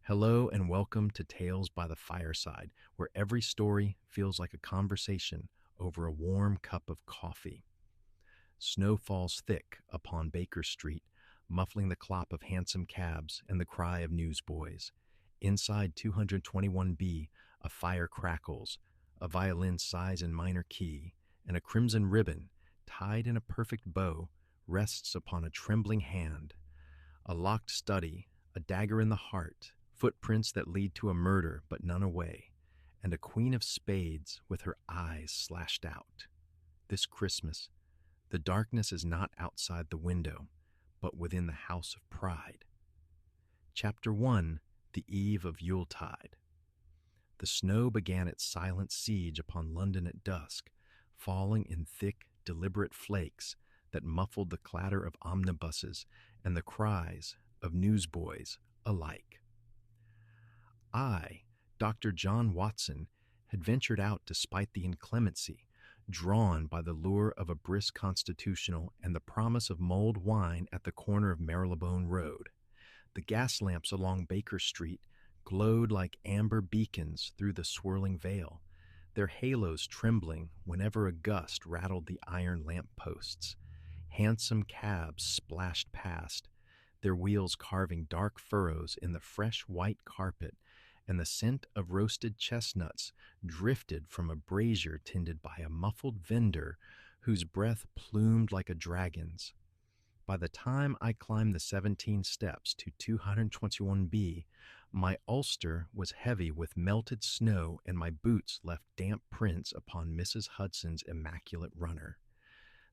Hello and welcome to Tales by the Fireside, where every story feels like a conversation over a warm cup of coffee. Snow falls thick upon Baker Street, muffling the clop of hansom cabs and the cry of newsboys. Inside 221B, a fire crackles, a violin sighs in minor key, and a crimson ribbon, tied in a perfect bow, rests upon a trembling hand. A locked study, a dagger in the heart, footprints that lead to a murder but none away, and a queen of spades with her eyes slashed out. This Christmas, the darkness is not outside the window, but within the house of pride. Chapter 1: The Eve of Yuletide. The snow began its silent siege upon London at dusk, falling in thick, deliberate flakes that muffled the clatter of omnibuses and the cries of newsboys alike. I, Dr. John Watson, had ventured out despite the inclemency, drawn by the lure of a brisk constitutional and the promise of mulled wine at the corner of Marylebone Road. The gas lamps along Baker Street glowed like amber beacons through the swirling veil, their halos trembling whenever a gust rattled the iron lamp posts. Hansom cabs splashed past, their wheels carving dark furrows in the fresh white carpet, and the scent of roasted chestnuts drifted from a brazier tended by a muffled vendor whose breath plumed like a dragon's. By the time I climbed the 17 steps to 221B, my ulster was heavy with melted snow and my boots left damp prints upon Mrs. Hudson's immaculate runner.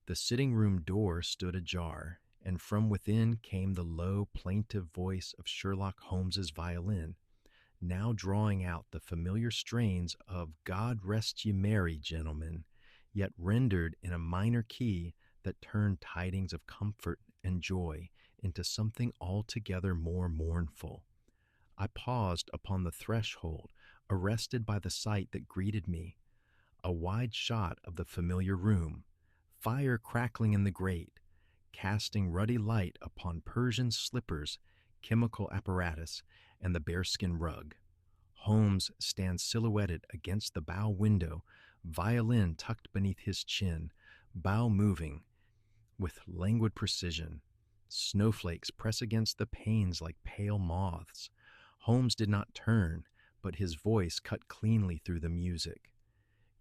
The sitting room door stood ajar, and from within came the low, plaintive voice of Sherlock Holmes's violin, now drawing out the familiar strains of God Rest Ye Merry, Gentlemen, yet rendered in a minor key that turned tidings of comfort and joy into something altogether more mournful. I paused upon the threshold, arrested by the sight that greeted me, a wide shot of the familiar room, fire crackling in the grate, casting ruddy light upon Persian slippers, chemical apparatus, and the bearskin rug. Holmes stands silhouetted against the bow window, violin tucked beneath his chin, bow moving with languid precision. Snowflakes press against the panes like pale moths. Holmes did not turn, but his voice cut cleanly through the music.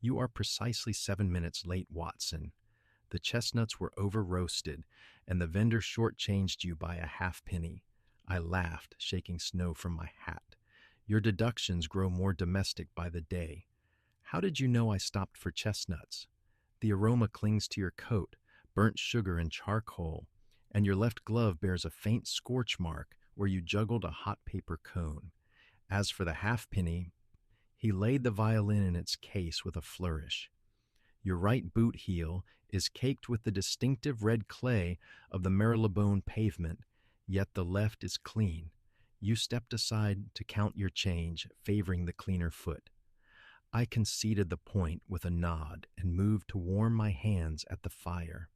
"You are precisely 7 minutes late, Watson. The chestnuts were over-roasted, and the vendor short-changed you by a halfpenny." I laughed, shaking snow from my hat. "Your deductions grow more domestic by the day. How did you know I stopped for chestnuts? The aroma clings to your coat, burnt sugar and charcoal, and your left glove bears a faint scorch mark where you juggled a hot paper cone. As for the halfpenny," he laid the violin in its case with a flourish. "Your right boot heel is caked with the distinctive red clay of the Marylebone pavement, yet the left is clean. You stepped aside to count your change, favoring the cleaner foot." I conceded the point with a nod and moved to warm my hands at the fire.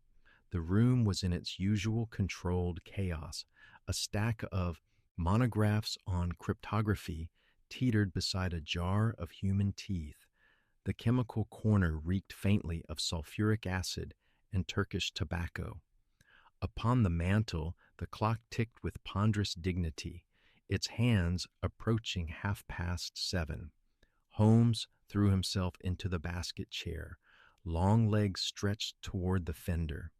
The room was in its usual controlled chaos. A stack of monographs on cryptography teetered beside a jar of human teeth. The chemical corner reeked faintly of sulfuric acid and Turkish tobacco. Upon the mantel, the clock ticked with ponderous dignity, its hands approaching 7:30. Holmes threw himself into the basket chair, long legs stretched toward the fender.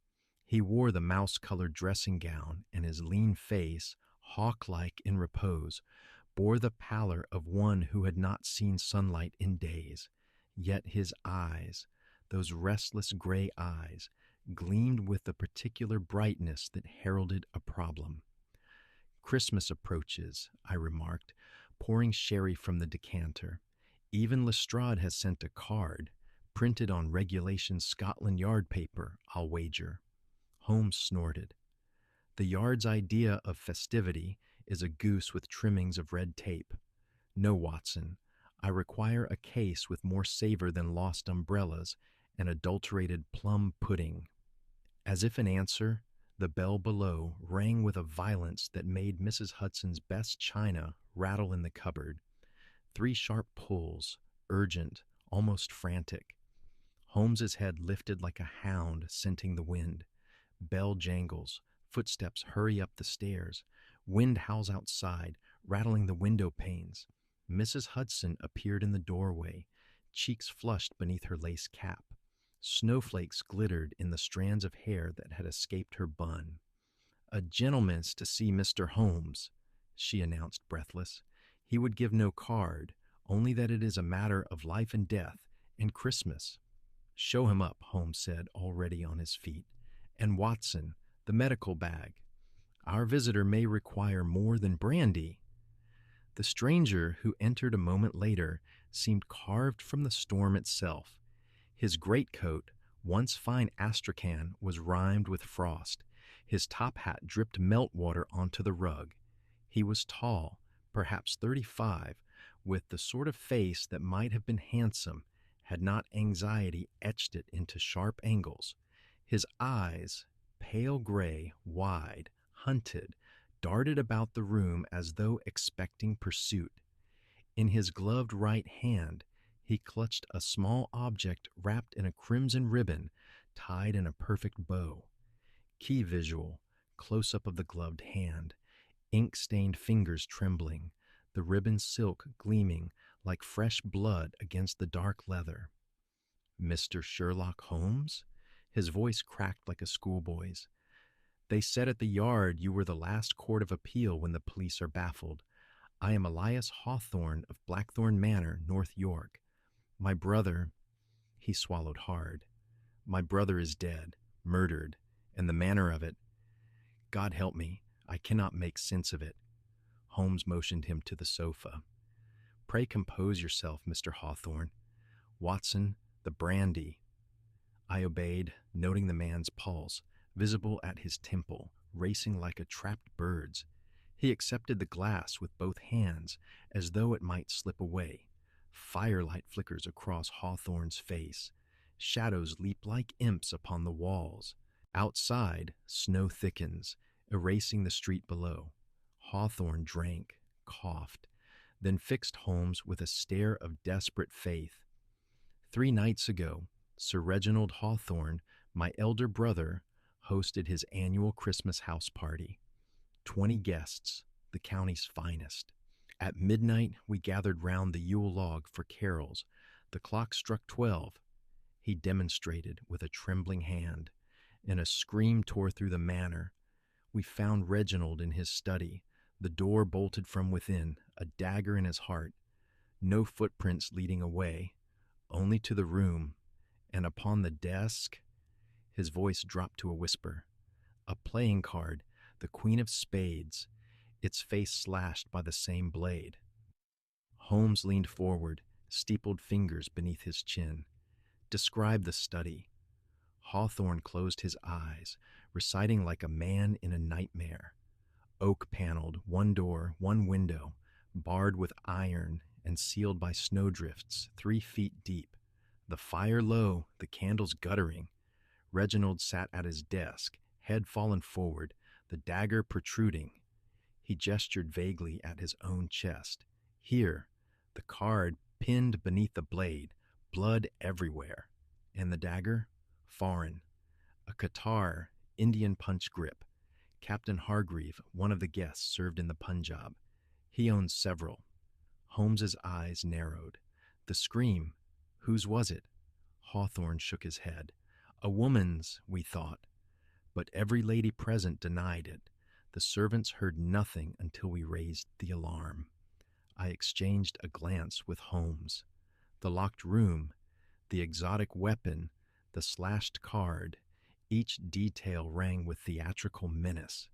He wore the mouse-colored dressing gown, and his lean face, hawk-like in repose, bore the pallor of one who had not seen sunlight in days. Yet his eyes, those restless gray eyes, gleamed with the particular brightness that heralded a problem. "Christmas approaches," I remarked, pouring sherry from the decanter. "Even Lestrade has sent a card, printed on regulation Scotland Yard paper, I'll wager." Holmes snorted. "The Yard's idea of festivity is a goose with trimmings of red tape. No, Watson, I require a case with more savor than lost umbrellas and adulterated plum pudding." As if in answer, the bell below rang with a violence that made Mrs. Hudson's best china rattle in the cupboard. 3 sharp pulls, urgent, almost frantic. Holmes's head lifted like a hound scenting the wind. Bell jangles, footsteps hurry up the stairs. Wind howls outside, rattling the window panes. Mrs. Hudson appeared in the doorway, cheeks flushed beneath her lace cap. Snowflakes glittered in the strands of hair that had escaped her bun. "A gentleman's to see Mr. Holmes," she announced, breathless. "He would give no card, only that it is a matter of life and death, and Christmas." "Show him up," Holmes said, already on his feet. "And Watson, the medical bag. Our visitor may require more than brandy." The stranger, who entered a moment later, seemed carved from the storm itself. His greatcoat, once fine astrakhan, was rimed with frost. His top hat dripped meltwater onto the rug. He was tall, perhaps 35, with the sort of face that might have been handsome had not anxiety etched it into sharp angles. His eyes, pale gray, wide, hunted, darted about the room as though expecting pursuit. In his gloved right hand, he clutched a small object wrapped in a crimson ribbon tied in a perfect bow. Key visual, close-up of the gloved hand, ink-stained fingers trembling, the ribbon silk gleaming like fresh blood against the dark leather. "Mr. Sherlock Holmes?" His voice cracked like a schoolboy's. "They said at the Yard you were the last court of appeal when the police are baffled. I am Elias Hawthorne of Blackthorn Manor, North York. My brother—" He swallowed hard. "My brother is dead, murdered, and the manner of it— God help me, I cannot make sense of it." Holmes motioned him to the sofa. "Pray compose yourself, Mr. Hawthorne. Watson, the brandy." I obeyed, noting the man's pulse, visible at his temple, racing like a trapped bird's. He accepted the glass with both hands, as though it might slip away. Firelight flickers across Hawthorne's face. Shadows leap like imps upon the walls. Outside, snow thickens, erasing the street below. Hawthorne drank, coughed, then fixed Holmes with a stare of desperate faith. 3 nights ago, Sir Reginald Hawthorne, my elder brother, hosted his annual Christmas house party. 20 guests, the county's finest. At midnight, we gathered round the Yule log for carols. The clock struck 12. He demonstrated with a trembling hand, and a scream tore through the manor. We found Reginald in his study, the door bolted from within, a dagger in his heart. No footprints leading away, only to the room, and upon the desk— His voice dropped to a whisper. A playing card, the Queen of Spades, its face slashed by the same blade. Holmes leaned forward, steepled fingers beneath his chin. "Describe the study." Hawthorne closed his eyes, reciting like a man in a nightmare. Oak-paneled, 1 door, 1 window, barred with iron and sealed by snowdrifts 3 feet deep. The fire low, the candles guttering. Reginald sat at his desk, head fallen forward, the dagger protruding. He gestured vaguely at his own chest. Here, the card pinned beneath the blade, blood everywhere. And the dagger? Foreign. A Qatar, Indian punch grip. Captain Hargreave, one of the guests, served in the Punjab. He owns several. Holmes's eyes narrowed. The scream, whose was it? Hawthorne shook his head. A woman's, we thought. But every lady present denied it. The servants heard nothing until we raised the alarm. I exchanged a glance with Holmes. The locked room, the exotic weapon, the slashed card, each detail rang with theatrical menace.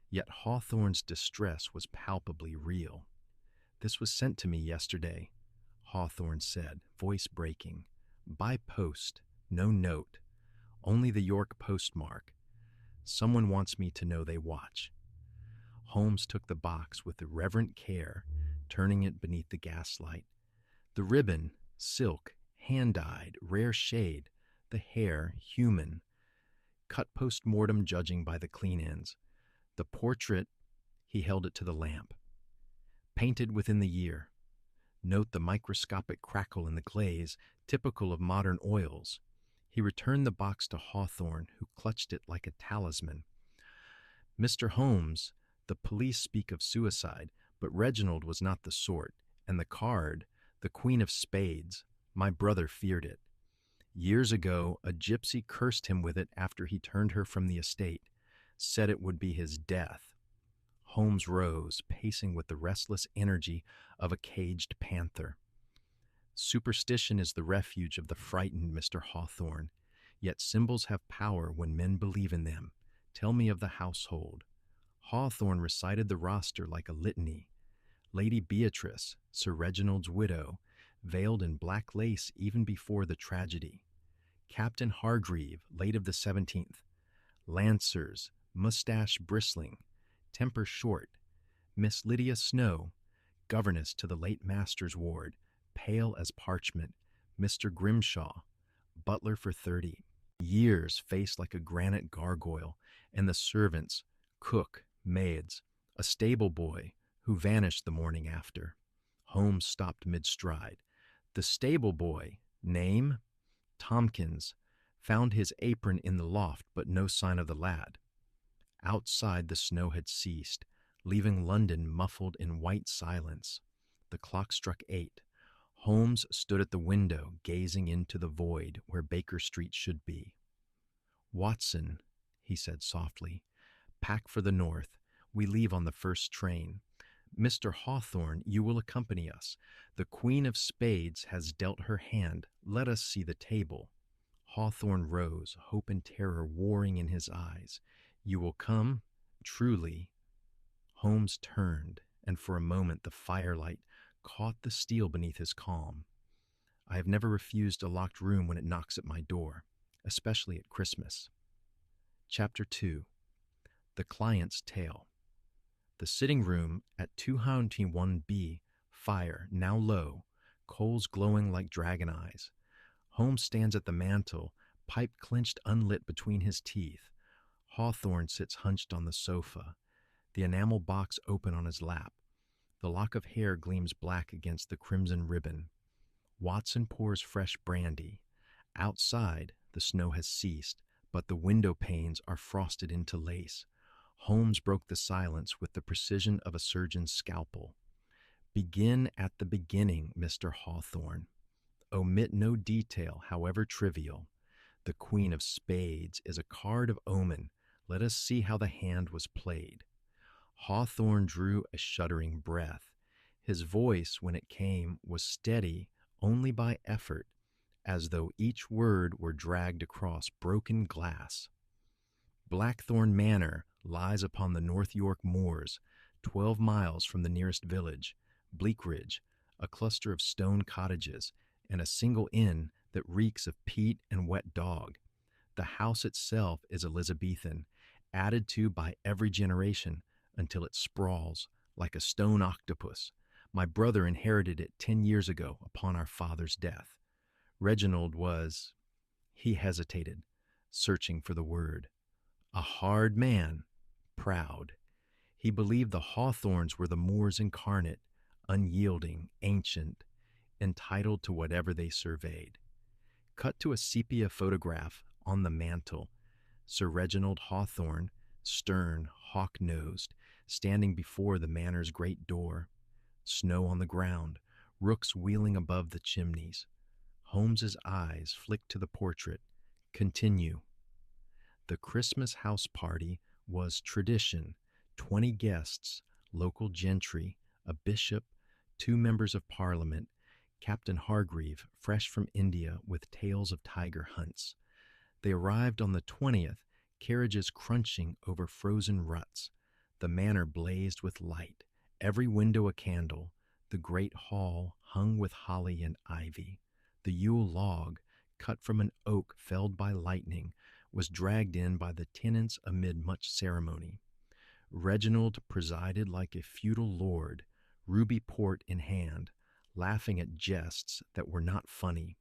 Yet Hawthorne's distress was palpably real. "This was sent to me yesterday," Hawthorne said, voice breaking. "By post, no note, only the York postmark. Someone wants me to know they watch." Holmes took the box with irreverent care, turning it beneath the gaslight. The ribbon, silk, hand-dyed, rare shade, the hair, human, cut post-mortem judging by the clean ends. The portrait— He held it to the lamp. painted within the year. Note the microscopic crackle in the glaze, typical of modern oils. He returned the box to Hawthorne, who clutched it like a talisman. Mr. Holmes, the police speak of suicide, but Reginald was not the sort, and the card, the Queen of Spades, my brother feared it. Years ago, a gypsy cursed him with it after he turned her from the estate, said it would be his death. Holmes rose, pacing with the restless energy of a caged panther. Superstition is the refuge of the frightened, Mr. Hawthorne, yet symbols have power when men believe in them. Tell me of the household. Hawthorne recited the roster like a litany. Lady Beatrice, Sir Reginald's widow, veiled in black lace even before the tragedy. Captain Hargreave, late of the 17th. Lancers, mustache bristling, temper short. Miss Lydia Snow, governess to the late master's ward, pale as parchment. Mr. Grimshaw, butler for 30. Years faced like a granite gargoyle, and the servants, cook, maids, a stable boy who vanished the morning after. Holmes stopped mid-stride. The stable boy, name? Tompkins, found his apron in the loft, but no sign of the lad. Outside, the snow had ceased, leaving London muffled in white silence. The clock struck 8. Holmes stood at the window, gazing into the void where Baker Street should be. "Watson," he said softly, "pack for the north. We leave on the first train. Mr. Hawthorne, you will accompany us. The Queen of Spades has dealt her hand. Let us see the table." Hawthorne rose, hope and terror warring in his eyes. "You will come? Truly?" Holmes turned, and for a moment the firelight caught the steel beneath his calm. "I have never refused a locked room when it knocks at my door, especially at Christmas." Chapter 2. The Client's Tale. The sitting room at 221B, fire now low, coals glowing like dragon eyes. Holmes stands at the mantel, pipe clenched unlit between his teeth. Hawthorne sits hunched on the sofa, the enamel box open on his lap. The lock of hair gleams black against the crimson ribbon. Watson pours fresh brandy. Outside, the snow has ceased, but the window panes are frosted into lace. Holmes broke the silence with the precision of a surgeon's scalpel. "Begin at the beginning, Mr. Hawthorne. Omit no detail, however trivial. The Queen of Spades is a card of omen. Let us see how the hand was played." Hawthorne drew a shuddering breath. His voice, when it came, was steady only by effort, as though each word were dragged across broken glass. "Blackthorn Manor lies upon the North York moors, 12 miles from the nearest village. Bleakridge, a cluster of stone cottages, and a single inn that reeks of peat and wet dog. The house itself is Elizabethan, added to by every generation until it sprawls like a stone octopus. My brother inherited it 10 years ago upon our father's death. Reginald was—" He hesitated, searching for the word. "A hard man, proud. He believed the Hawthorns were the Moors incarnate, unyielding, ancient, entitled to whatever they surveyed." Cut to a sepia photograph on the mantel. Sir Reginald Hawthorne, stern, hawk-nosed, standing before the manor's great door. Snow on the ground, rooks wheeling above the chimneys. Holmes's eyes flicked to the portrait. "Continue." The Christmas house party was tradition. 20 guests, local gentry, a bishop, 2 members of Parliament, Captain Hargreave, fresh from India with tales of tiger hunts. They arrived on the 20th, carriages crunching over frozen ruts. The manor blazed with light, every window a candle, the great hall hung with holly and ivy. The Yule log, cut from an oak felled by lightning, was dragged in by the tenants amid much ceremony. Reginald presided like a feudal lord, ruby port in hand, laughing at jests that were not funny.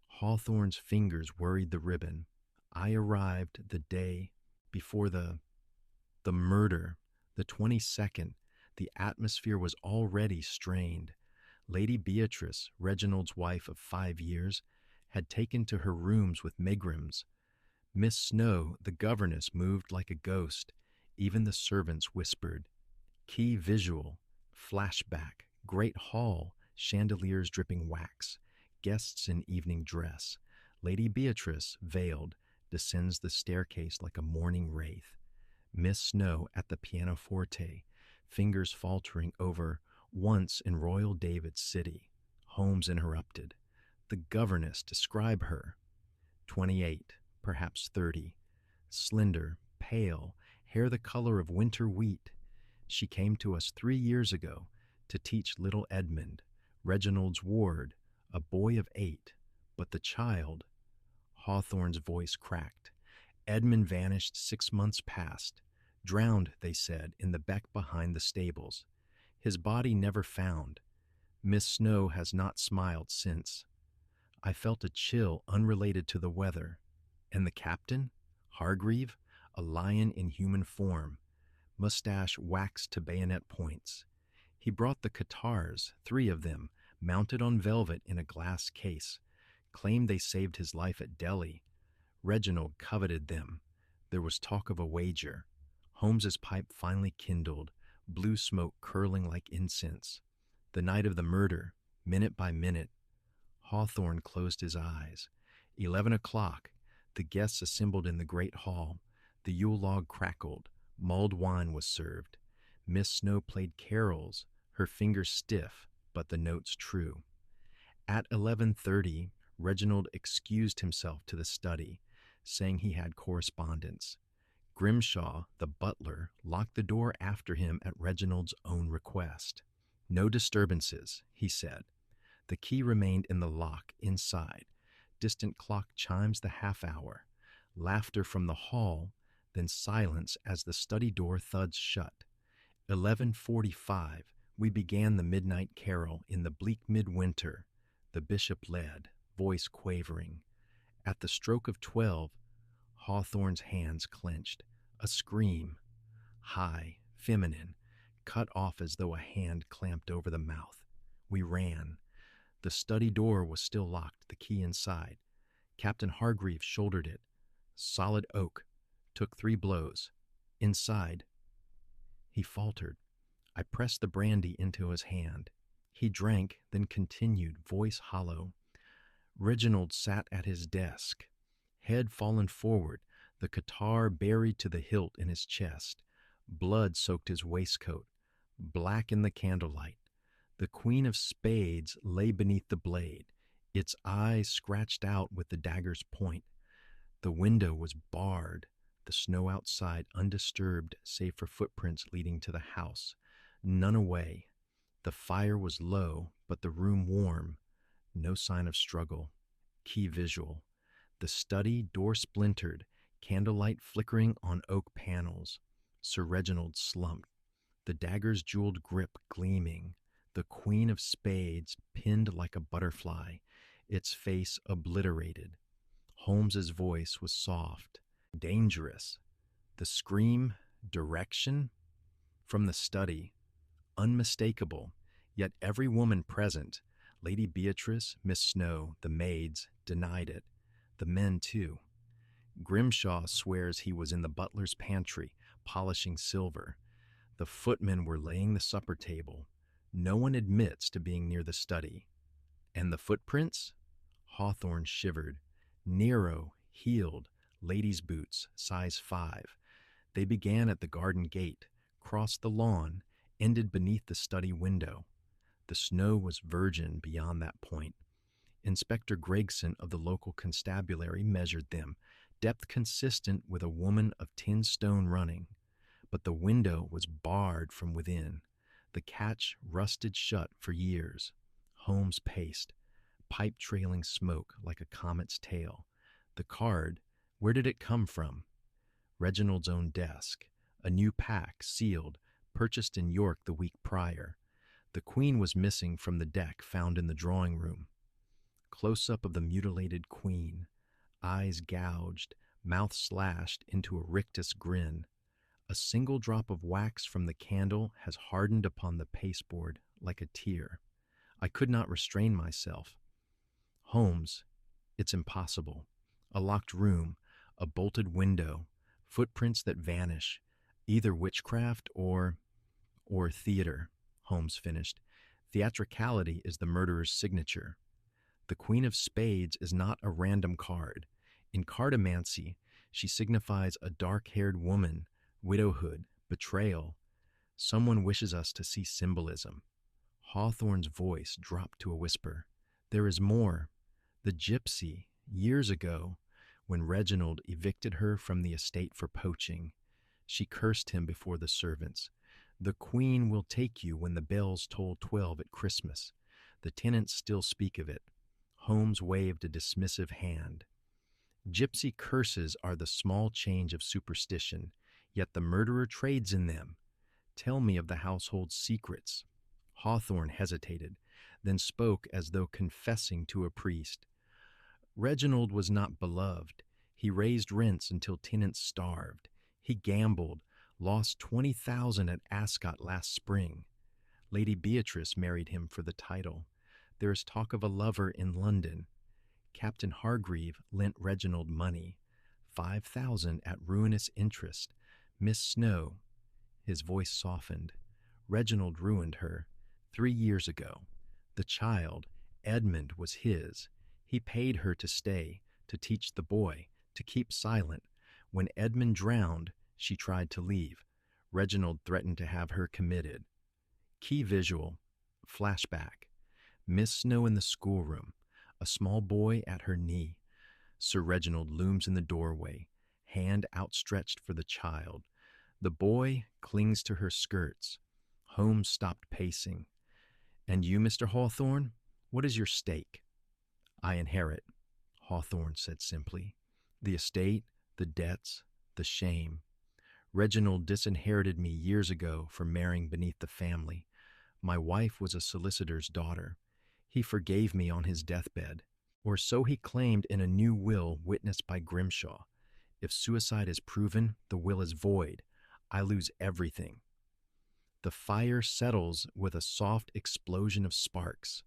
Hawthorne's fingers worried the ribbon. I arrived the day before the murder, the 22nd. The atmosphere was already strained. Lady Beatrice, Reginald's wife of 5 years, had taken to her rooms with megrims. Miss Snow, the governess, moved like a ghost. Even the servants whispered. Key visual, flashback, great hall, chandeliers dripping wax, guests in evening dress. Lady Beatrice, veiled, descends the staircase like a mourning wraith. Miss Snow at the pianoforte, fingers faltering over Once in Royal David's City. Holmes interrupted. The governess, describe her. 28, perhaps 30. Slender, pale, hair the color of winter wheat. She came to us 3 years ago to teach little Edmund, Reginald's ward, a boy of 8. But the child, Hawthorne's voice cracked. Edmund vanished 6 months past. Drowned, they said, in the beck behind the stables. His body never found. Miss Snow has not smiled since. I felt a chill unrelated to the weather. And the captain? Hargreave? A lion in human form. Mustache waxed to bayonet points. He brought the guitars, 3 of them, mounted on velvet in a glass case. Claimed they saved his life at Delhi. Reginald coveted them. There was talk of a wager. Holmes's pipe finally kindled, blue smoke curling like incense. The night of the murder, minute by minute. Hawthorne closed his eyes. 11 o'clock. The guests assembled in the great hall. The Yule log crackled. Mulled wine was served. Miss Snow played carols, her fingers stiff, but the notes true. At 11:30, Reginald excused himself to the study, saying he had correspondence. Grimshaw, the butler, locked the door after him at Reginald's own request. No disturbances, he said. The key remained in the lock inside. Distant clock chimes the half-hour. Laughter from the hall, then silence as the study door thuds shut. 11:45, we began the midnight carol in the bleak midwinter. The bishop led, voice quavering. At the stroke of 12, Hawthorne's hands clenched. A scream, high, feminine, cut off as though a hand clamped over the mouth. We ran. The study door was still locked, the key inside. Captain Hargreave shouldered it. Solid oak. Took 3 blows. Inside. He faltered. I pressed the brandy into his hand. He drank, then continued, voice hollow. Reginald sat at his desk, head fallen forward, the guitar buried to the hilt in his chest. Blood soaked his waistcoat, black in the candlelight. The Queen of Spades lay beneath the blade, its eyes scratched out with the dagger's point. The window was barred, the snow outside undisturbed save for footprints leading to the house. None away. The fire was low, but the room warm. No sign of struggle. Key visual. The study door splintered, candlelight flickering on oak panels. Sir Reginald slumped, the dagger's jeweled grip gleaming. The Queen of Spades pinned like a butterfly, its face obliterated. Holmes's voice was soft, dangerous. The scream, direction? From the study, unmistakable, yet every woman present, Lady Beatrice, Miss Snow, the maids, denied it. The men, too. Grimshaw swears he was in the butler's pantry, polishing silver. The footmen were laying the supper table. No one admits to being near the study. And the footprints? Hawthorne shivered. Narrow, heeled, ladies' boots, size 5. They began at the garden gate, crossed the lawn, ended beneath the study window. The snow was virgin beyond that point. Inspector Gregson of the local constabulary measured them, depth consistent with a woman of 10 stone running. But the window was barred from within. The catch rusted shut for years. Holmes paced, pipe trailing smoke like a comet's tail. The card, where did it come from? Reginald's own desk. A new pack, sealed, purchased in York the week prior. The Queen was missing from the deck found in the drawing room. Close-up of the mutilated Queen, eyes gouged, mouth slashed into a rictus grin. A single drop of wax from the candle has hardened upon the pasteboard like a tear. I could not restrain myself. Holmes, it's impossible. A locked room, a bolted window, footprints that vanish, either witchcraft or theater, Holmes finished. Theatricality is the murderer's signature. The Queen of Spades is not a random card. In cartomancy, she signifies a dark-haired woman, widowhood, betrayal. Someone wishes us to see symbolism. Hawthorne's voice dropped to a whisper. There is more. The gypsy, years ago, when Reginald evicted her from the estate for poaching, she cursed him before the servants. The Queen will take you when the bells toll 12 at Christmas. The tenants still speak of it. Holmes waved a dismissive hand. Gypsy curses are the small change of superstition, yet the murderer trades in them. Tell me of the household secrets. Hawthorne hesitated, then spoke as though confessing to a priest. Reginald was not beloved. He raised rents until tenants starved. He gambled, lost 20,000 at Ascot last spring. Lady Beatrice married him for the title. There is talk of a lover in London. Captain Hargreave lent Reginald money, 5,000 at ruinous interest. Miss Snow, his voice softened. Reginald ruined her 3 years ago. The child, Edmund, was his. He paid her to stay, to teach the boy, to keep silent. When Edmund drowned, she tried to leave. Reginald threatened to have her committed. Key visual, flashback. Miss Snow in the schoolroom, a small boy at her knee. Sir Reginald looms in the doorway, hand outstretched for the child. The boy clings to her skirts. Holmes stopped pacing. And you, Mr. Hawthorne, what is your stake? I inherit, Hawthorne said simply. The estate, the debts, the shame. Reginald disinherited me years ago for marrying beneath the family. My wife was a solicitor's daughter. He forgave me on his deathbed, or so he claimed in a new will witnessed by Grimshaw. If suicide is proven, the will is void. I lose everything. The fire settles with a soft explosion of sparks.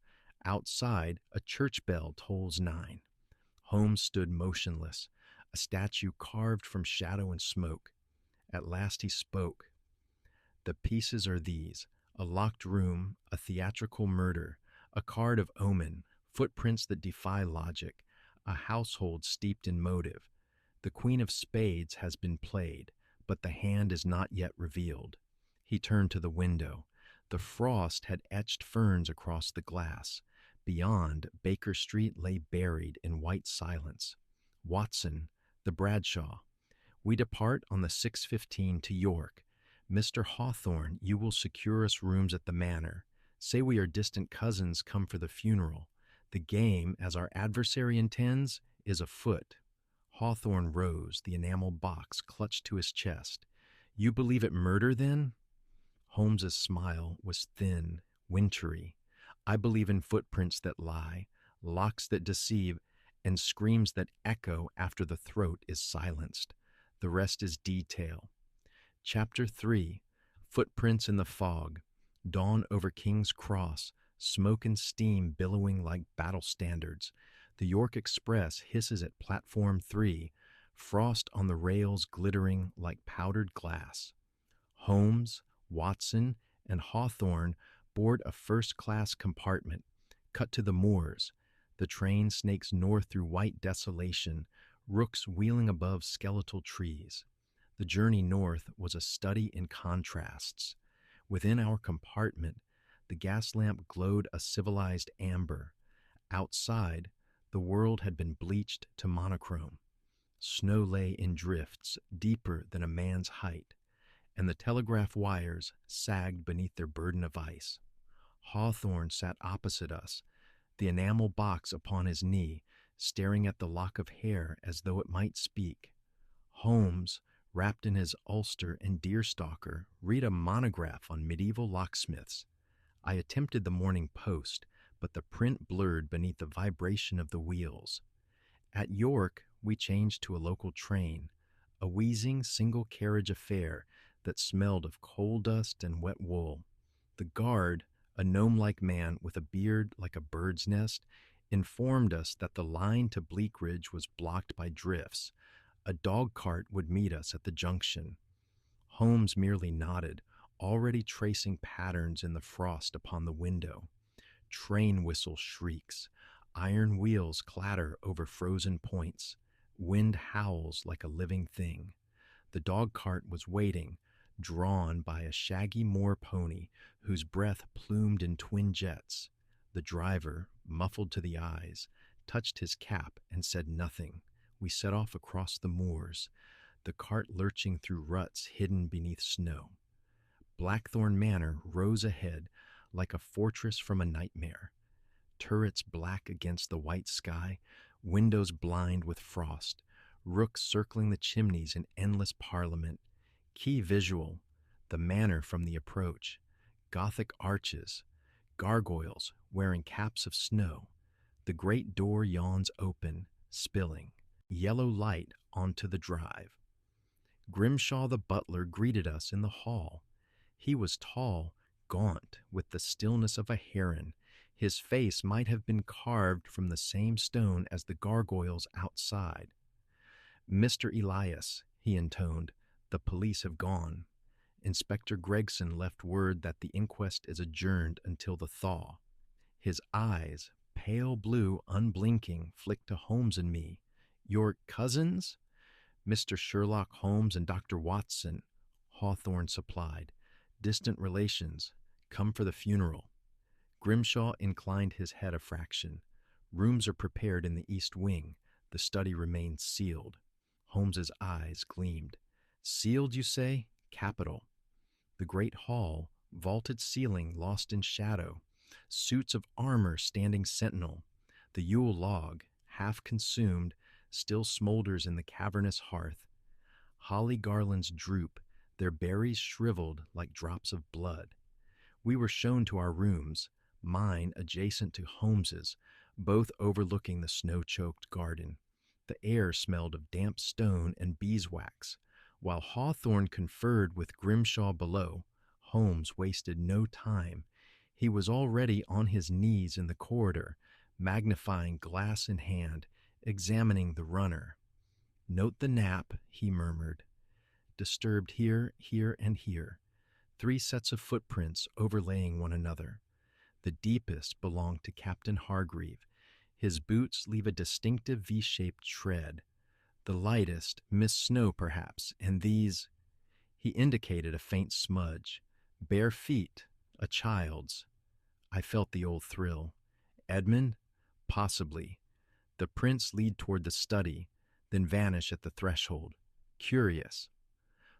Outside, a church bell tolls 9. Holmes stood motionless, a statue carved from shadow and smoke. At last he spoke. The pieces are these: a locked room, a theatrical murder, a card of omen, footprints that defy logic, a household steeped in motive. The Queen of Spades has been played, but the hand is not yet revealed. He turned to the window. The frost had etched ferns across the glass. Beyond, Baker Street lay buried in white silence. Watson, the Bradshaw. We depart on the 6:15 to York. Mr. Hawthorne, you will secure us rooms at the manor. Say we are distant cousins come for the funeral. The game, as our adversary intends, is afoot. Hawthorne rose, the enamel box clutched to his chest. You believe it murder, then? Holmes's smile was thin, wintry. I believe in footprints that lie, locks that deceive, and screams that echo after the throat is silenced. The rest is detail. Chapter 3. Footprints in the fog. Dawn over King's Cross, smoke and steam billowing like battle standards. The York Express hisses at Platform 3, frost on the rails glittering like powdered glass. Holmes, Watson, and Hawthorne board a first-class compartment. Cut to the moors. The train snakes north through white desolation, rooks wheeling above skeletal trees. The journey north was a study in contrasts. Within our compartment, the gas lamp glowed a civilized amber. Outside, the world had been bleached to monochrome. Snow lay in drifts deeper than a man's height, and the telegraph wires sagged beneath their burden of ice. Hawthorne sat opposite us, the enamel box upon his knee, staring at the lock of hair as though it might speak. Holmes, wrapped in his ulster and deerstalker, read a monograph on medieval locksmiths. I attempted the Morning Post, but the print blurred beneath the vibration of the wheels. At York, we changed to a local train, a wheezing single-carriage affair that smelled of coal dust and wet wool. The guard, a gnome-like man with a beard like a bird's nest, informed us that the line to Bleak Ridge was blocked by drifts. A dog cart would meet us at the junction. Holmes merely nodded, already tracing patterns in the frost upon the window. Train whistle shrieks. Iron wheels clatter over frozen points. Wind howls like a living thing. The dog cart was waiting, drawn by a shaggy moor pony whose breath plumed in twin jets. The driver, muffled to the eyes, touched his cap and said nothing. We set off across the moors, the cart lurching through ruts hidden beneath snow. Blackthorn Manor rose ahead like a fortress from a nightmare. Turrets black against the white sky, windows blind with frost, rooks circling the chimneys in endless parliament. Key visual, the manor from the approach, Gothic arches, gargoyles wearing caps of snow. The great door yawns open, spilling yellow light onto the drive. Grimshaw the butler greeted us in the hall. He was tall, gaunt, with the stillness of a heron. His face might have been carved from the same stone as the gargoyles outside. "Mr. Elias," he intoned, "the police have gone. Inspector Gregson left word that the inquest is adjourned until the thaw." His eyes, pale blue, unblinking, flicked to Holmes and me. "Your cousins?" "Mr. Sherlock Holmes and Dr. Watson," Hawthorne supplied. "Distant relations. Come for the funeral." Grimshaw inclined his head a fraction. "Rooms are prepared in the east wing. The study remains sealed." Holmes's eyes gleamed. "Sealed, you say? Capital." The great hall, vaulted ceiling lost in shadow, suits of armor standing sentinel. The Yule log, half consumed, still smolders in the cavernous hearth. Holly garlands droop, their berries shriveled like drops of blood. We were shown to our rooms, mine adjacent to Holmes's, both overlooking the snow-choked garden. The air smelled of damp stone and beeswax. While Hawthorne conferred with Grimshaw below, Holmes wasted no time. He was already on his knees in the corridor, magnifying glass in hand, examining the runner. "Note the nap," he murmured. "Disturbed here, here, and here. 3 sets of footprints overlaying one another. The deepest belonged to Captain Hargreave. His boots leave a distinctive V-shaped tread. The lightest, Miss Snow perhaps, and these—" He indicated a faint smudge. "Bare feet, a child's." I felt the old thrill. "Edmund? Possibly. The prints lead toward the study, then vanish at the threshold. Curious."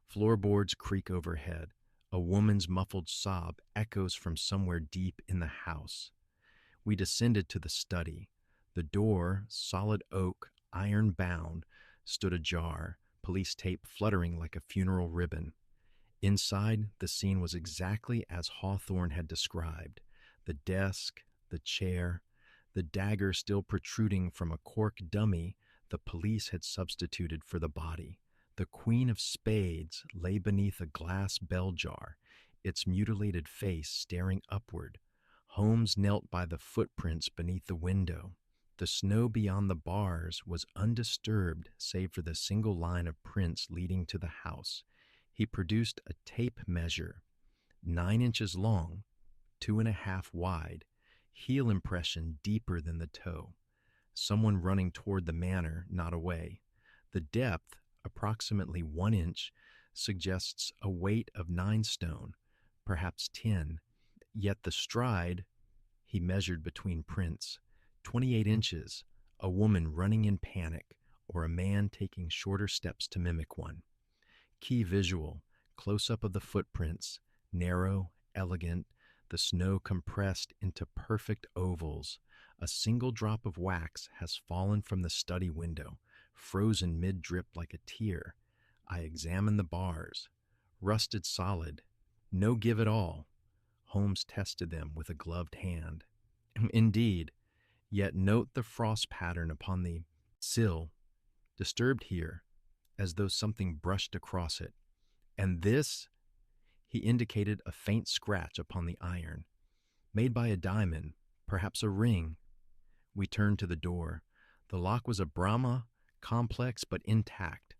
Floorboards creak overhead. A woman's muffled sob echoes from somewhere deep in the house. We descended to the study. The door, solid oak, iron-bound, stood ajar, police tape fluttering like a funeral ribbon. Inside, the scene was exactly as Hawthorne had described. The desk, the chair, the dagger still protruding from a cork dummy the police had substituted for the body. The Queen of Spades lay beneath a glass bell jar, its mutilated face staring upward. Holmes knelt by the footprints beneath the window. The snow beyond the bars was undisturbed save for the single line of prints leading to the house. He produced a tape measure, 9 inches long, 2.5 wide, heel impression deeper than the toe. Someone running toward the manor, not away. The depth, approximately 1 inch, suggests a weight of 9 stone, perhaps 10, yet the stride, he measured between prints, 28 inches, a woman running in panic, or a man taking shorter steps to mimic one. Key visual, close-up of the footprints, narrow, elegant, the snow compressed into perfect ovals. A single drop of wax has fallen from the study window, frozen mid-drip like a tear. I examine the bars. Rusted solid. No give at all. Holmes tested them with a gloved hand. Indeed, yet note the frost pattern upon the sill, disturbed here, as though something brushed across it. And this, He indicated a faint scratch upon the iron. Made by a diamond, perhaps a ring. We turned to the door. The lock was a Brahma, complex but intact.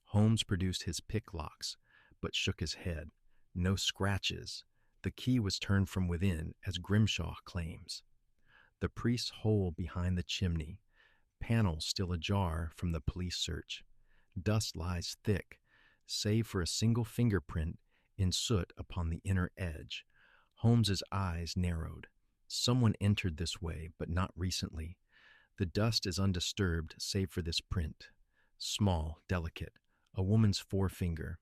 Holmes produced his pick locks, but shook his head. No scratches. The key was turned from within, as Grimshaw claims. The priest's hole behind the chimney, panel still ajar from the police search. Dust lies thick, save for a single fingerprint in soot upon the inner edge. Holmes's eyes narrowed. Someone entered this way, but not recently. The dust is undisturbed, save for this print. Small, delicate, a woman's forefinger.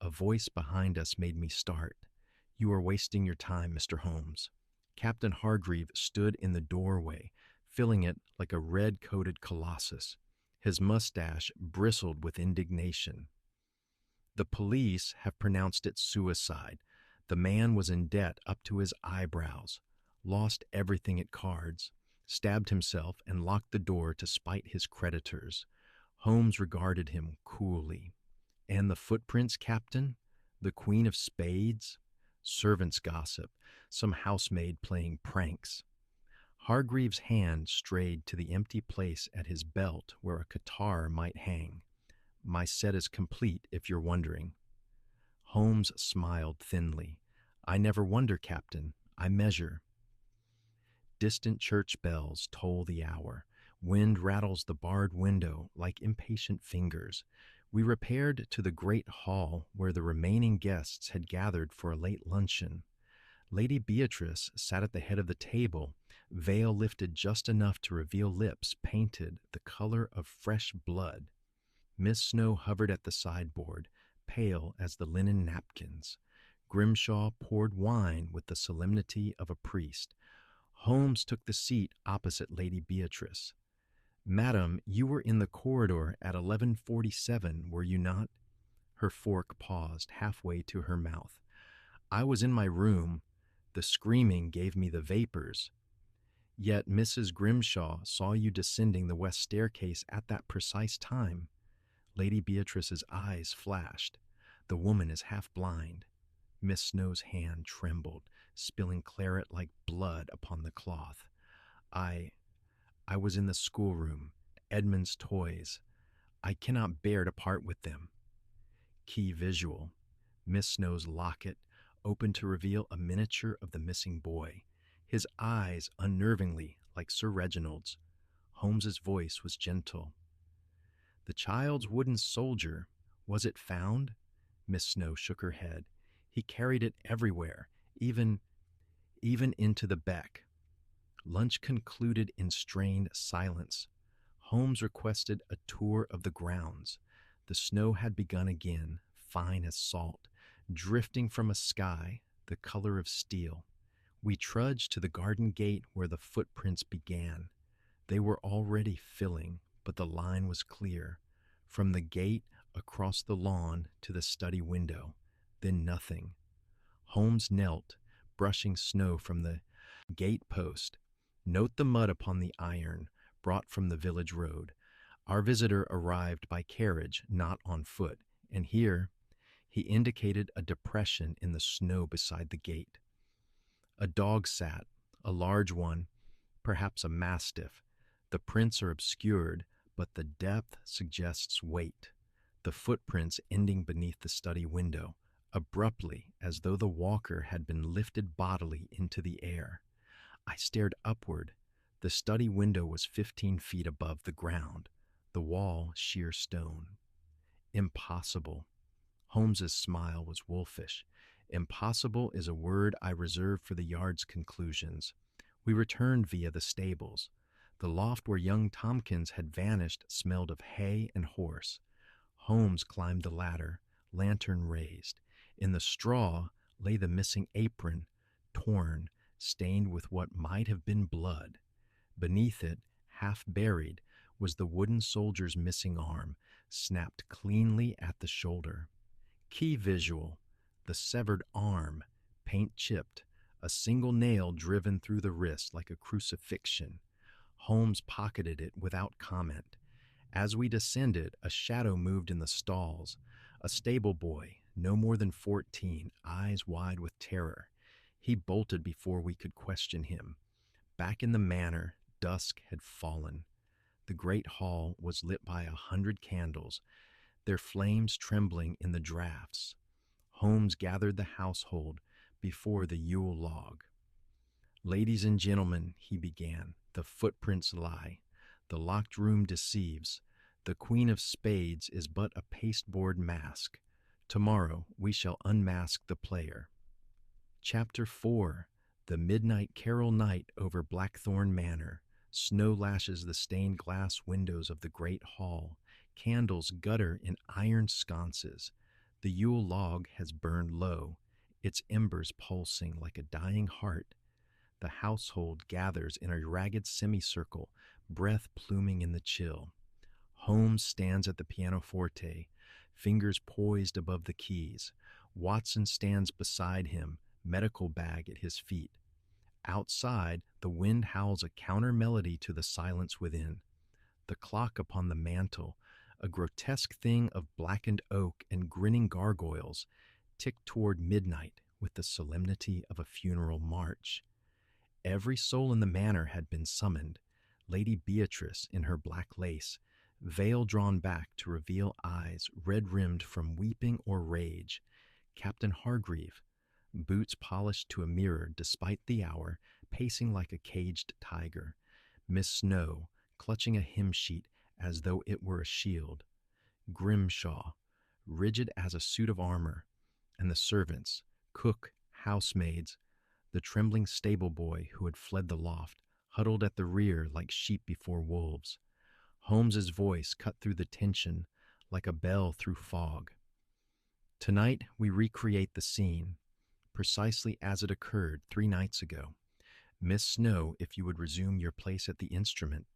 A voice behind us made me start. You are wasting your time, Mr. Holmes. Captain Hargreave stood in the doorway, filling it like a red-coated colossus. His mustache bristled with indignation. The police have pronounced it suicide. The man was in debt up to his eyebrows, lost everything at cards, stabbed himself, and locked the door to spite his creditors. Holmes regarded him coolly. And the footprints, Captain? The Queen of Spades? Servants' gossip, some housemaid playing pranks. Hargreave's hand strayed to the empty place at his belt where a guitar might hang. My set is complete, if you're wondering. Holmes smiled thinly. I never wonder, Captain. I measure. Distant church bells toll the hour. Wind rattles the barred window like impatient fingers. We repaired to the great hall where the remaining guests had gathered for a late luncheon. Lady Beatrice sat at the head of the table, veil lifted just enough to reveal lips painted the color of fresh blood. Miss Snow hovered at the sideboard, pale as the linen napkins. Grimshaw poured wine with the solemnity of a priest. Holmes took the seat opposite Lady Beatrice. Madam, you were in the corridor at 11:47, were you not? Her fork paused halfway to her mouth. I was in my room. The screaming gave me the vapors. Yet Mrs. Grimshaw saw you descending the west staircase at that precise time. Lady Beatrice's eyes flashed. The woman is half blind. Miss Snow's hand trembled, spilling claret like blood upon the cloth. I was in the schoolroom, Edmund's toys. I cannot bear to part with them. Key visual. Miss Snow's locket, open to reveal a miniature of the missing boy. His eyes unnervingly like Sir Reginald's. Holmes's voice was gentle. The child's wooden soldier, was it found? Miss Snow shook her head. He carried it everywhere, even into the beck. Lunch concluded in strained silence. Holmes requested a tour of the grounds. The snow had begun again, fine as salt, drifting from a sky the color of steel. We trudged to the garden gate where the footprints began. They were already filling, but the line was clear. From the gate across the lawn to the study window, then nothing. Holmes knelt, brushing snow from the gate post. Note the mud upon the iron, brought from the village road. Our visitor arrived by carriage, not on foot, and here he indicated a depression in the snow beside the gate. A dog sat, a large one, perhaps a mastiff. The prints are obscured, but the depth suggests weight. The footprints ending beneath the study window, abruptly, as though the walker had been lifted bodily into the air. I stared upward. The study window was 15 feet above the ground, the wall sheer stone. Impossible. Holmes's smile was wolfish. Impossible is a word I reserve for the yard's conclusions. We returned via the stables. The loft where young Tompkins had vanished smelled of hay and horse. Holmes climbed the ladder, lantern raised. In the straw lay the missing apron, torn, stained with what might have been blood. Beneath it, half buried, was the wooden soldier's missing arm, snapped cleanly at the shoulder. Key visual, the severed arm, paint chipped, a single nail driven through the wrist like a crucifixion. Holmes pocketed it without comment. As we descended, a shadow moved in the stalls. A stable boy, no more than 14, eyes wide with terror. He bolted before we could question him. Back in the manor, dusk had fallen. The great hall was lit by 100 candles, their flames trembling in the draughts. Holmes gathered the household before the Yule log. "Ladies and gentlemen," he began, "the footprints lie. The locked room deceives. The Queen of Spades is but a pasteboard mask. Tomorrow we shall unmask the player." Chapter 4. The Midnight Carol Night over Blackthorn Manor. Snow lashes the stained glass windows of the great hall. Candles gutter in iron sconces. The Yule log has burned low, its embers pulsing like a dying heart. The household gathers in a ragged semicircle, breath pluming in the chill. Holmes stands at the pianoforte, fingers poised above the keys. Watson stands beside him, medical bag at his feet. Outside, the wind howls a counter melody to the silence within. The clock upon the mantel, a grotesque thing of blackened oak and grinning gargoyles, ticked toward midnight with the solemnity of a funeral march. Every soul in the manor had been summoned. Lady Beatrice, in her black lace, veil drawn back to reveal eyes red-rimmed from weeping or rage. Captain Hargreave, boots polished to a mirror despite the hour, pacing like a caged tiger. Miss Snow, clutching a hymn sheet as though it were a shield. Grimshaw, rigid as a suit of armor. And the servants, cook, housemaids, the trembling stable boy who had fled the loft, huddled at the rear like sheep before wolves. Holmes's voice cut through the tension like a bell through fog. "Tonight we recreate the scene, precisely as it occurred 3 nights ago. Miss Snow, if you would resume your place at the instrument."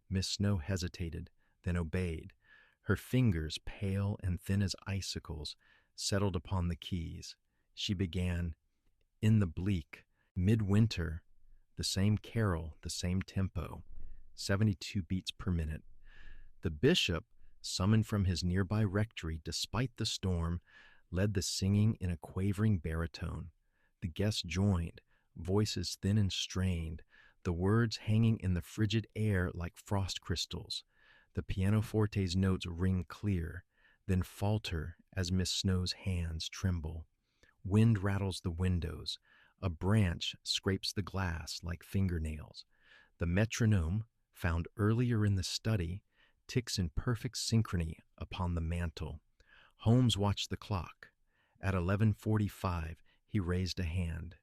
Miss Snow hesitated, then obeyed. Her fingers, pale and thin as icicles, settled upon the keys. She began, "In the bleak, midwinter," the same carol, the same tempo, 72 beats per minute. The bishop, summoned from his nearby rectory despite the storm, led the singing in a quavering baritone. The guests joined, voices thin and strained, the words hanging in the frigid air like frost crystals. The pianoforte's notes ring clear, then falter as Miss Snow's hands tremble. Wind rattles the windows. A branch scrapes the glass like fingernails. The metronome, found earlier in the study, ticks in perfect synchrony upon the mantel. Holmes watched the clock. At 11:45, he raised a hand.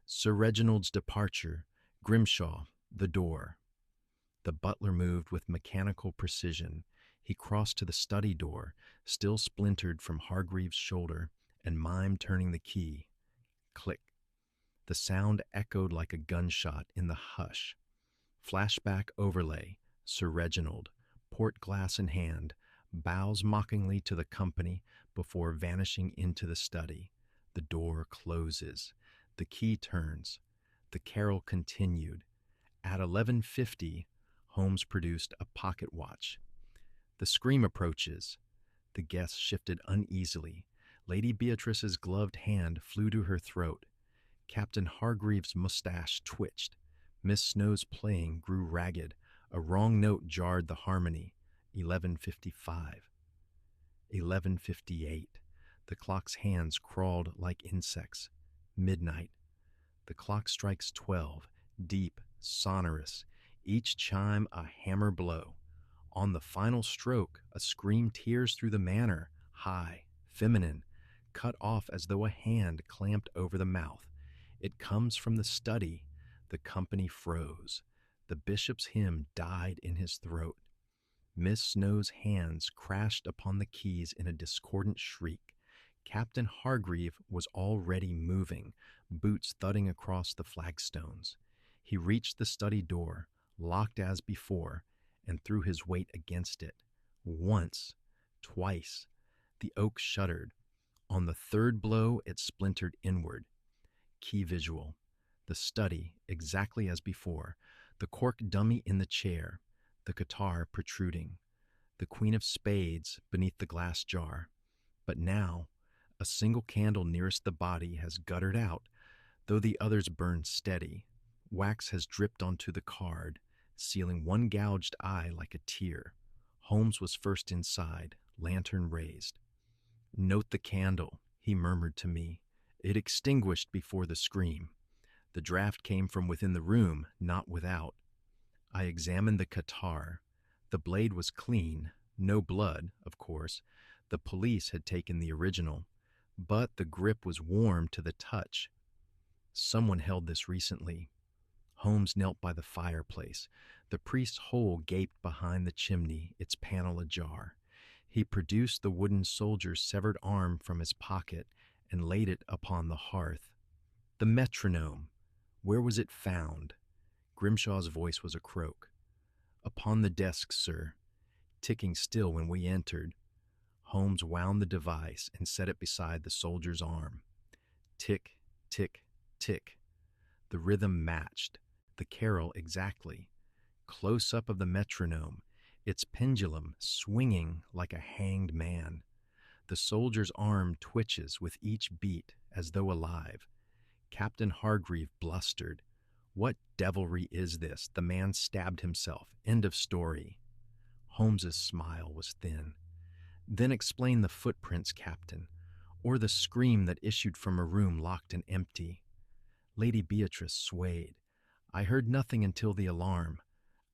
"Sir Reginald's departure. Grimshaw, the door." The butler moved with mechanical precision. He crossed to the study door, still splintered from Hargreaves' shoulder, and mimed turning the key. Click. The sound echoed like a gunshot in the hush. Flashback overlay. Sir Reginald, port glass in hand, bows mockingly to the company before vanishing into the study. The door closes. The key turns. The carol continued. At 11:50, Holmes produced a pocket watch. The scream approaches. The guests shifted uneasily. Lady Beatrice's gloved hand flew to her throat. Captain Hargreaves' mustache twitched. Miss Snow's playing grew ragged. A wrong note jarred the harmony. 11:55. 11:58. The clock's hands crawled like insects. Midnight. The clock strikes 12, deep, sonorous, each chime a hammer blow. On the final stroke, a scream tears through the manor, high, feminine, cut off as though a hand clamped over the mouth. It comes from the study. The company froze. The bishop's hymn died in his throat. Miss Snow's hands crashed upon the keys in a discordant shriek. Captain Hargreave was already moving, boots thudding across the flagstones. He reached the study door, locked as before, and threw his weight against it. Once, twice, the oak shuddered. On the third blow, it splintered inward. Key visual. The study, exactly as before. The cork dummy in the chair. The guitar protruding. The Queen of Spades beneath the glass jar. But now, A single candle nearest the body has guttered out, though the others burn steady. Wax has dripped onto the card, sealing one gouged eye like a tear. Holmes was first inside, lantern raised. "Note the candle," he murmured to me. "It extinguished before the scream. The draft came from within the room, not without." I examined the catar. The blade was clean, no blood, of course. The police had taken the original, but the grip was warm to the touch. Someone held this recently. Holmes knelt by the fireplace. The priest's hole gaped behind the chimney, its panel ajar. He produced the wooden soldier's severed arm from his pocket and laid it upon the hearth. "The metronome. Where was it found?" Grimshaw's voice was a croak. "Upon the desk, sir, ticking still when we entered." Holmes wound the device and set it beside the soldier's arm. Tick, tick, tick. The rhythm matched, the carol exactly. Close up of the metronome, its pendulum swinging like a hanged man. The soldier's arm twitches with each beat as though alive. Captain Hargreave blustered. "What devilry is this? The man stabbed himself. End of story." Holmes's smile was thin. "Then explain the footprints, Captain, or the scream that issued from a room locked and empty." Lady Beatrice swayed. "I heard nothing until the alarm.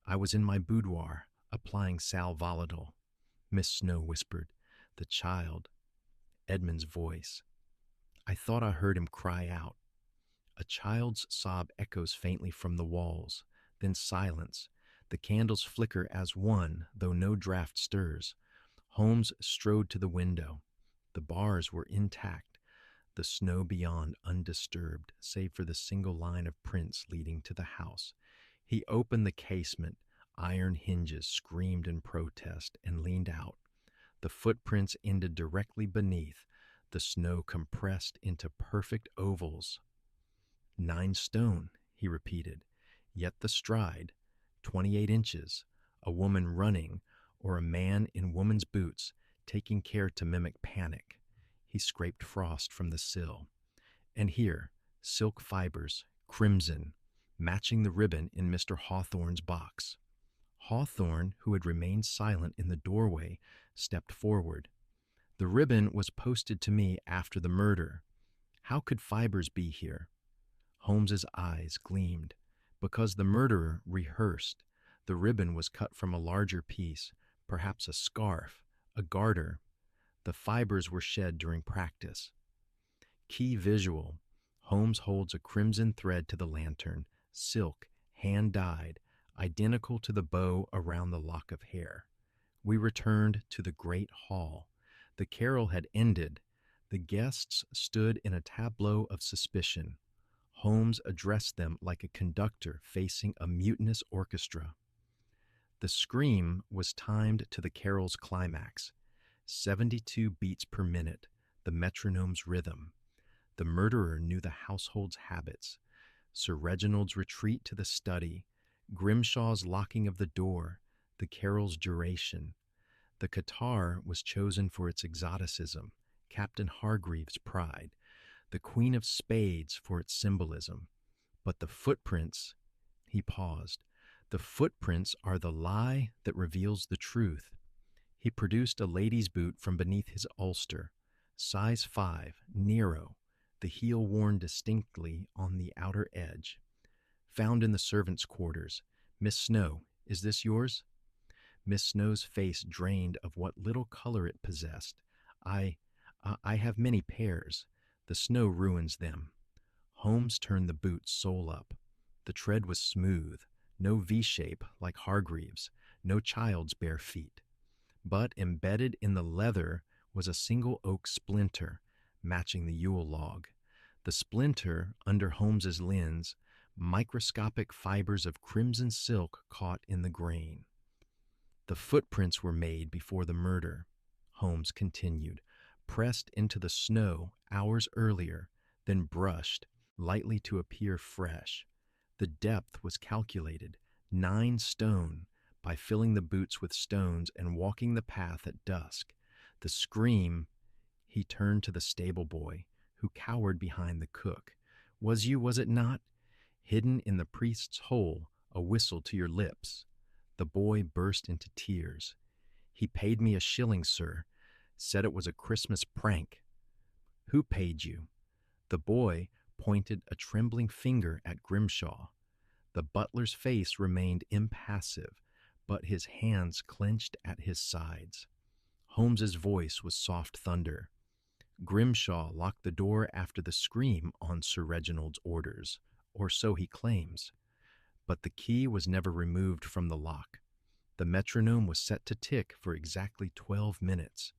I was in my boudoir, applying sal volatile." Miss Snow whispered, "The child." Edmund's voice. "I thought I heard him cry out." A child's sob echoes faintly from the walls, then silence. The candles flicker as one, though no draught stirs. Holmes strode to the window. The bars were intact, the snow beyond undisturbed, save for the single line of prints leading to the house. He opened the casement. Iron hinges screamed in protest and leaned out. The footprints ended directly beneath, the snow compressed into perfect ovals. 9 stone, he repeated, yet the stride, 28 inches, a woman running, or a man in woman's boots, taking care to mimic panic. He scraped frost from the sill. And here, silk fibers, crimson, matching the ribbon in Mr. Hawthorne's box. Hawthorne, who had remained silent in the doorway, stepped forward. "The ribbon was posted to me after the murder. How could fibers be here?" Holmes's eyes gleamed. "Because the murderer rehearsed. The ribbon was cut from a larger piece, perhaps a scarf, a garter. The fibers were shed during practice." Key visual. Holmes holds a crimson thread to the lantern, silk, hand-dyed, identical to the bow around the lock of hair. We returned to the great hall. The carol had ended. The guests stood in a tableau of suspicion. Holmes addressed them like a conductor facing a mutinous orchestra. The scream was timed to the carol's climax, 72 beats per minute, the metronome's rhythm. The murderer knew the household's habits. Sir Reginald's retreat to the study, Grimshaw's locking of the door, the carol's duration. The catar was chosen for its exoticism, Captain Hargreave's pride, the Queen of Spades for its symbolism. But the footprints, he paused, the footprints are the lie that reveals the truth. He produced a lady's boot from beneath his ulster, size 5, Nero, the heel worn distinctly on the outer edge. "Found in the servants' quarters. Miss Snow, is this yours?" Miss Snow's face drained of what little color it possessed. I have many pairs. The snow ruins them." Holmes turned the boot sole up. The tread was smooth, no V-shape like Hargreaves, no child's bare feet. But embedded in the leather was a single oak splinter, matching the Yule log. The splinter, under Holmes's lens, microscopic fibers of crimson silk caught in the grain. "The footprints were made before the murder," Holmes continued, "pressed into the snow hours earlier, then brushed, lightly to appear fresh. The depth was calculated, 9 stone, by filling the boots with stones and walking the path at dusk. The scream," He turned to the stable boy, who cowered behind the cook. Was you, was it not? Hidden in the priest's hole, a whistle to your lips. The boy burst into tears. He paid me a shilling, sir. Said it was a Christmas prank. Who paid you? The boy pointed a trembling finger at Grimshaw. The butler's face remained impassive, but his hands clenched at his sides. Holmes's voice was soft thunder. Grimshaw locked the door after the scream on Sir Reginald's orders, or so he claims. But the key was never removed from the lock. The metronome was set to tick for exactly 12 minutes,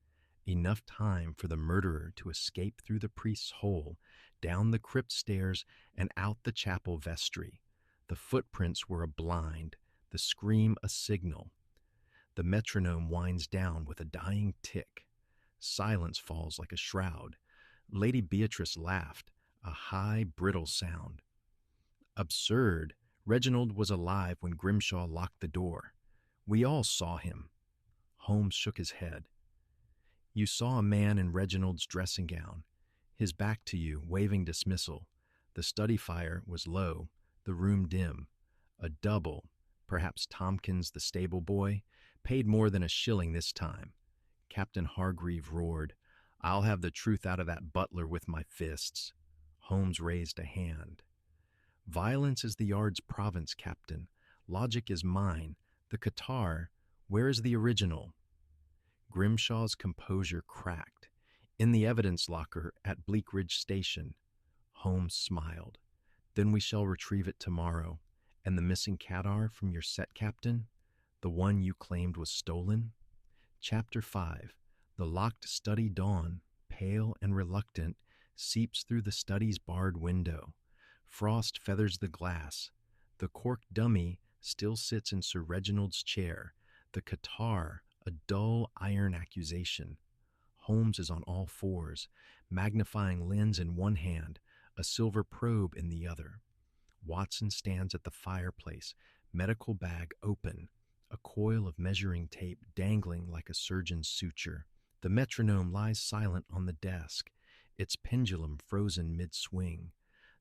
enough time for the murderer to escape through the priest's hole, down the crypt stairs, and out the chapel vestry. The footprints were a blind, the scream a signal. The metronome winds down with a dying tick. Silence falls like a shroud. Lady Beatrice laughed, a high, brittle sound. Absurd. Reginald was alive when Grimshaw locked the door. We all saw him. Holmes shook his head. You saw a man in Reginald's dressing gown, his back to you, waving dismissal. The study fire was low, the room dim. A double, perhaps Tompkins the stable boy, paid more than a shilling this time. Captain Hargreave roared, I'll have the truth out of that butler with my fists. Holmes raised a hand. Violence is the yard's province, Captain. Logic is mine. The Qatar, where is the original? Grimshaw's composure cracked. In the evidence locker at Bleakridge Station. Holmes smiled. Then we shall retrieve it tomorrow. And the missing Qatar from your set, Captain? The one you claimed was stolen? Chapter 5. The locked study dawn, pale and reluctant, seeps through the study's barred window. Frost feathers the glass. The cork dummy still sits in Sir Reginald's chair. The Qatar, a dull iron accusation. Holmes is on all fours, magnifying lens in one hand, a silver probe in the other. Watson stands at the fireplace, medical bag open, a coil of measuring tape dangling like a surgeon's suture. The metronome lies silent on the desk, its pendulum frozen mid-swing.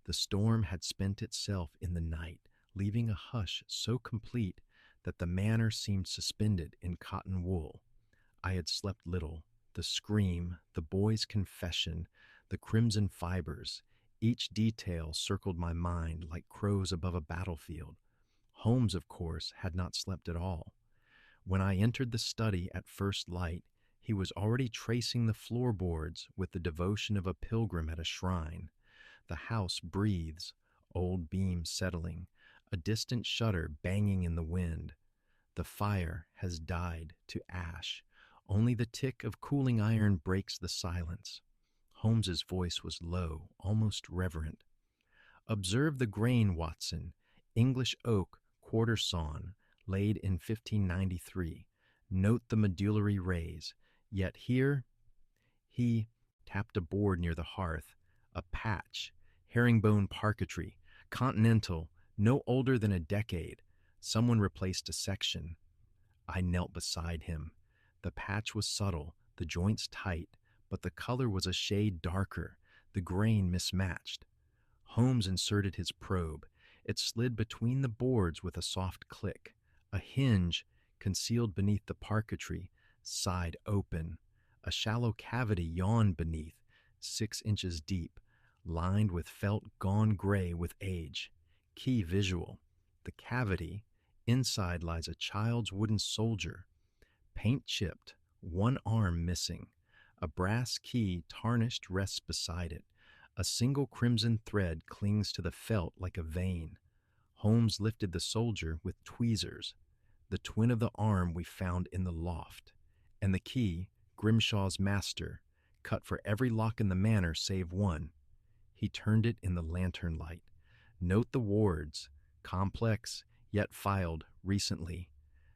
The storm had spent itself in the night, leaving a hush so complete that the manor seemed suspended in cotton wool. I had slept little. The scream, the boy's confession, the crimson fibers, each detail circled my mind like crows above a battlefield. Holmes, of course, had not slept at all. When I entered the study at first light, he was already tracing the floorboards with the devotion of a pilgrim at a shrine. The house breathes, old beams settling, a distant shutter banging in the wind. The fire has died to ash. Only the tick of cooling iron breaks the silence. Holmes's voice was low, almost reverent. Observe the grain, Watson. English oak, quarter sawn, laid in 1593. Note the medullary rays. Yet here, he tapped a board near the hearth. A patch, herringbone parquetry, continental, no older than a decade. Someone replaced a section. I knelt beside him. The patch was subtle, the joints tight, but the color was a shade darker, the grain mismatched. Holmes inserted his probe. It slid between the boards with a soft click. A hinge, concealed beneath the parquetry, sighed open. A shallow cavity yawned beneath, 6 inches deep, lined with felt gone gray with age. Key visual. The cavity, inside lies a child's wooden soldier, paint chipped, one arm missing. A brass key tarnished rests beside it. A single crimson thread clings to the felt like a vein. Holmes lifted the soldier with tweezers, the twin of the arm we found in the loft, and the key, Grimshaw's master, cut for every lock in the manor save one. He turned it in the lantern light. Note the wards, complex, yet filed recently.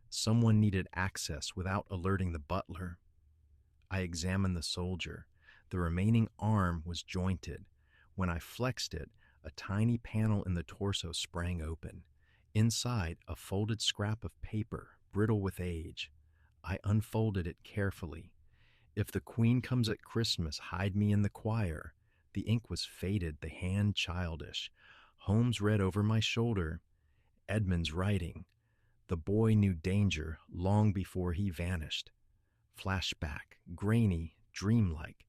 Someone needed access without alerting the butler. I examined the soldier. The remaining arm was jointed. When I flexed it, a tiny panel in the torso sprang open. Inside, a folded scrap of paper, brittle with age. I unfolded it carefully. If the queen comes at Christmas, hide me in the choir. The ink was faded, the hand childish. Holmes read over my shoulder. Edmund's writing. The boy knew danger long before he vanished. Flashback, grainy, dreamlike.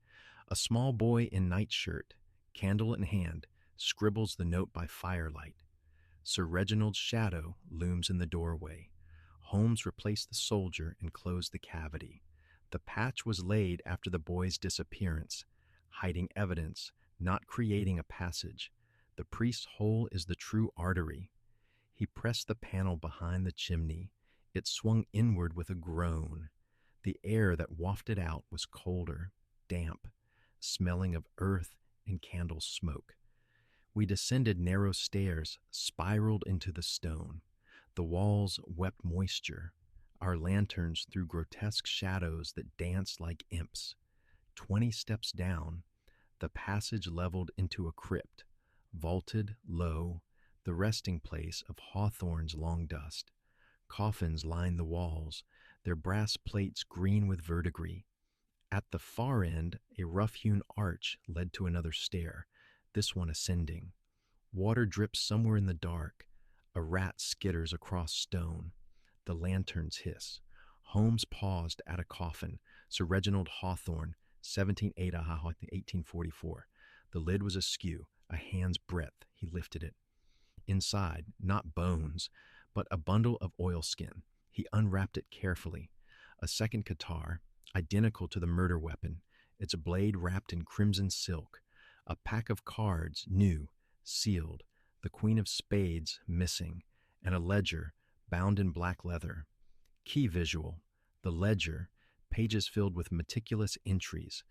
A small boy in nightshirt, candle in hand, scribbles the note by firelight. Sir Reginald's shadow looms in the doorway. Holmes replaced the soldier and closed the cavity. The patch was laid after the boy's disappearance, hiding evidence, not creating a passage. The priest's hole is the true artery. He pressed the panel behind the chimney. It swung inward with a groan. The air that wafted out was colder, damp, smelling of earth and candle smoke. We descended narrow stairs, spiraled into the stone. The walls wept moisture. Our lanterns threw grotesque shadows that danced like imps. 20 steps down, the passage leveled into a crypt, vaulted low, the resting place of Hawthorne's long dust. Coffins lined the walls, their brass plates green with verdigris. At the far end, a rough-hewn arch led to another stair, this one ascending. Water drips somewhere in the dark. A rat skitters across stone. The lanterns hiss. Holmes paused at a coffin. Sir Reginald Hawthorne, 1708 1844. The lid was askew, a hand's breadth. He lifted it. Inside, not bones, but a bundle of oilskin. He unwrapped it carefully. A second guitar, identical to the murder weapon, its blade wrapped in crimson silk. A pack of cards, new, sealed, the Queen of Spades missing, and a ledger bound in black leather. Key visual, the ledger, pages filled with meticulous entries,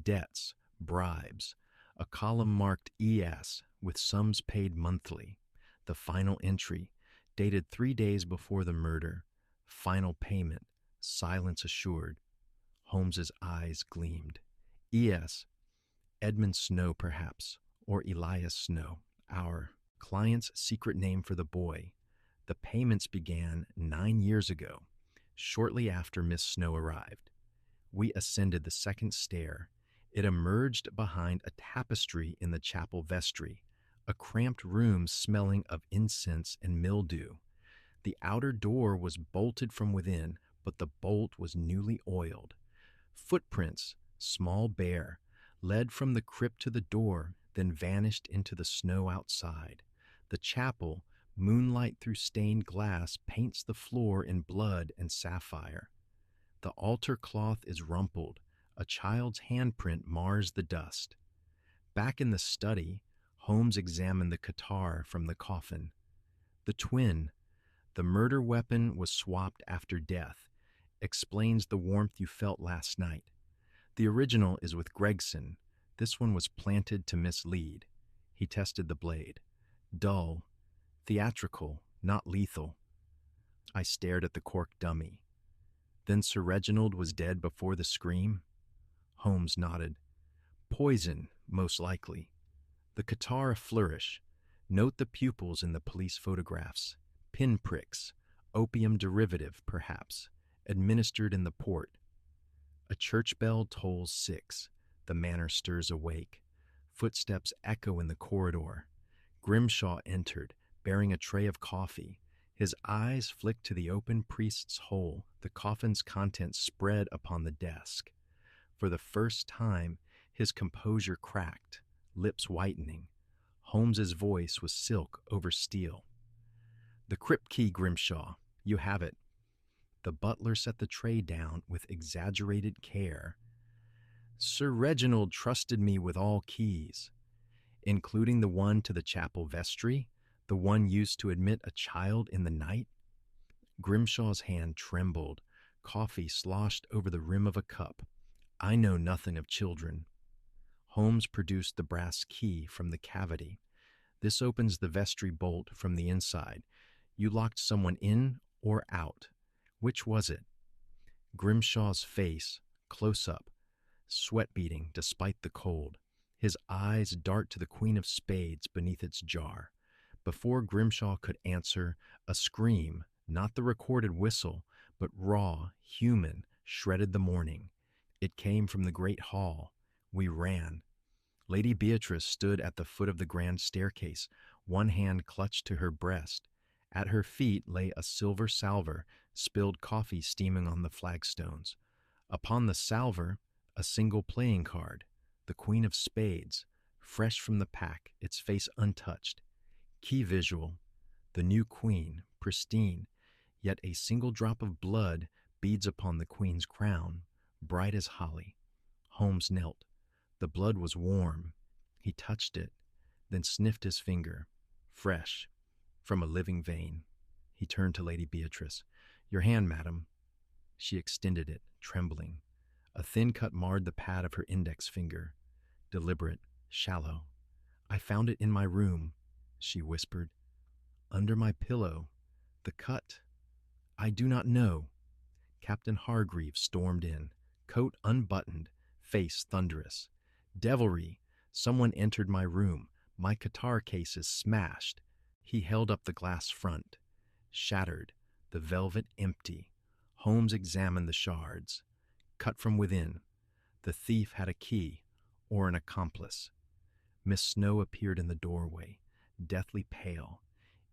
debts, bribes, a column marked ES with sums paid monthly. The final entry, dated 3 days before the murder. Final payment, silence assured. Holmes's eyes gleamed. ES, Edmund Snow perhaps, or Elias Snow, our client's secret name for the boy. The payments began 9 years ago, shortly after Miss Snow arrived. We ascended the second stair. It emerged behind a tapestry in the chapel vestry, a cramped room smelling of incense and mildew. The outer door was bolted from within, but the bolt was newly oiled. Footprints, small bare, led from the crypt to the door, then vanished into the snow outside. The chapel, moonlight through stained glass, paints the floor in blood and sapphire. The altar cloth is rumpled. A child's handprint mars the dust. Back in the study, Holmes examined the guitar from the coffin. The twin, the murder weapon was swapped after death, explains the warmth you felt last night. The original is with Gregson. This one was planted to mislead. He tested the blade. Dull, theatrical, not lethal. I stared at the cork dummy. Then Sir Reginald was dead before the scream? Holmes nodded. Poison, most likely. The guitar a flourish. Note the pupils in the police photographs. Pinpricks, opium derivative, perhaps, administered in the port. A church bell tolls 6. The manor stirs awake. Footsteps echo in the corridor. Grimshaw entered, bearing a tray of coffee. His eyes flicked to the open priest's hole. The coffin's contents spread upon the desk. For the first time, his composure cracked, lips whitening. Holmes's voice was silk over steel. The crypt key, Grimshaw. You have it. The butler set the tray down with exaggerated care. Sir Reginald trusted me with all keys, including the one to the chapel vestry, the one used to admit a child in the night. Grimshaw's hand trembled. Coffee sloshed over the rim of a cup. I know nothing of children. Holmes produced the brass key from the cavity. This opens the vestry bolt from the inside. You locked someone in or out. Which was it? Grimshaw's face, close up, sweat beading despite the cold. His eyes dart to the Queen of Spades beneath its jar. Before Grimshaw could answer, a scream, not the recorded whistle, but raw, human, shredded the morning. It came from the great hall. We ran. Lady Beatrice stood at the foot of the grand staircase, one hand clutched to her breast. At her feet lay a silver salver, spilled coffee steaming on the flagstones. Upon the salver, a single playing card, the Queen of Spades, fresh from the pack, its face untouched. Key visual, the new queen, pristine, yet a single drop of blood beads upon the queen's crown, bright as holly. Holmes knelt. The blood was warm. He touched it, then sniffed his finger. Fresh, from a living vein. He turned to Lady Beatrice. Your hand, madam. She extended it, trembling. A thin cut marred the pad of her index finger. Deliberate, shallow. I found it in my room, she whispered. Under my pillow. The cut. I do not know. Captain Hargreaves stormed in, coat unbuttoned, face thunderous. Devilry! Someone entered my room. My guitar case is smashed. He held up the glass front. Shattered, the velvet empty. Holmes examined the shards. Cut from within. The thief had a key, or an accomplice. Miss Snow appeared in the doorway, deathly pale.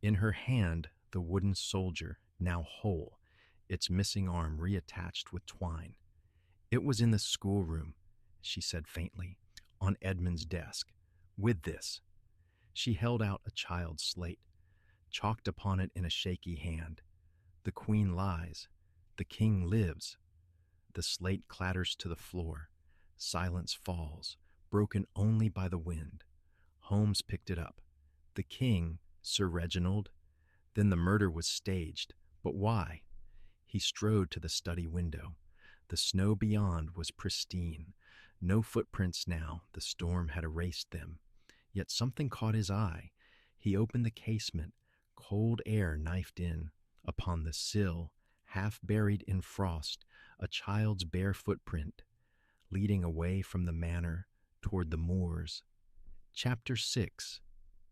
In her hand, the wooden soldier, now whole, its missing arm reattached with twine. It was in the schoolroom, she said faintly, on Edmund's desk. With this. She held out a child's slate, chalked upon it in a shaky hand. The queen lies. The king lives. The slate clatters to the floor. Silence falls, broken only by the wind. Holmes picked it up. The king, Sir Reginald. Then the murder was staged. But why? He strode to the study window. The snow beyond was pristine. No footprints now, the storm had erased them. Yet something caught his eye. He opened the casement. Cold air knifed in. Upon the sill, half buried in frost, a child's bare footprint, leading away from the manor toward the moors. Chapter 6.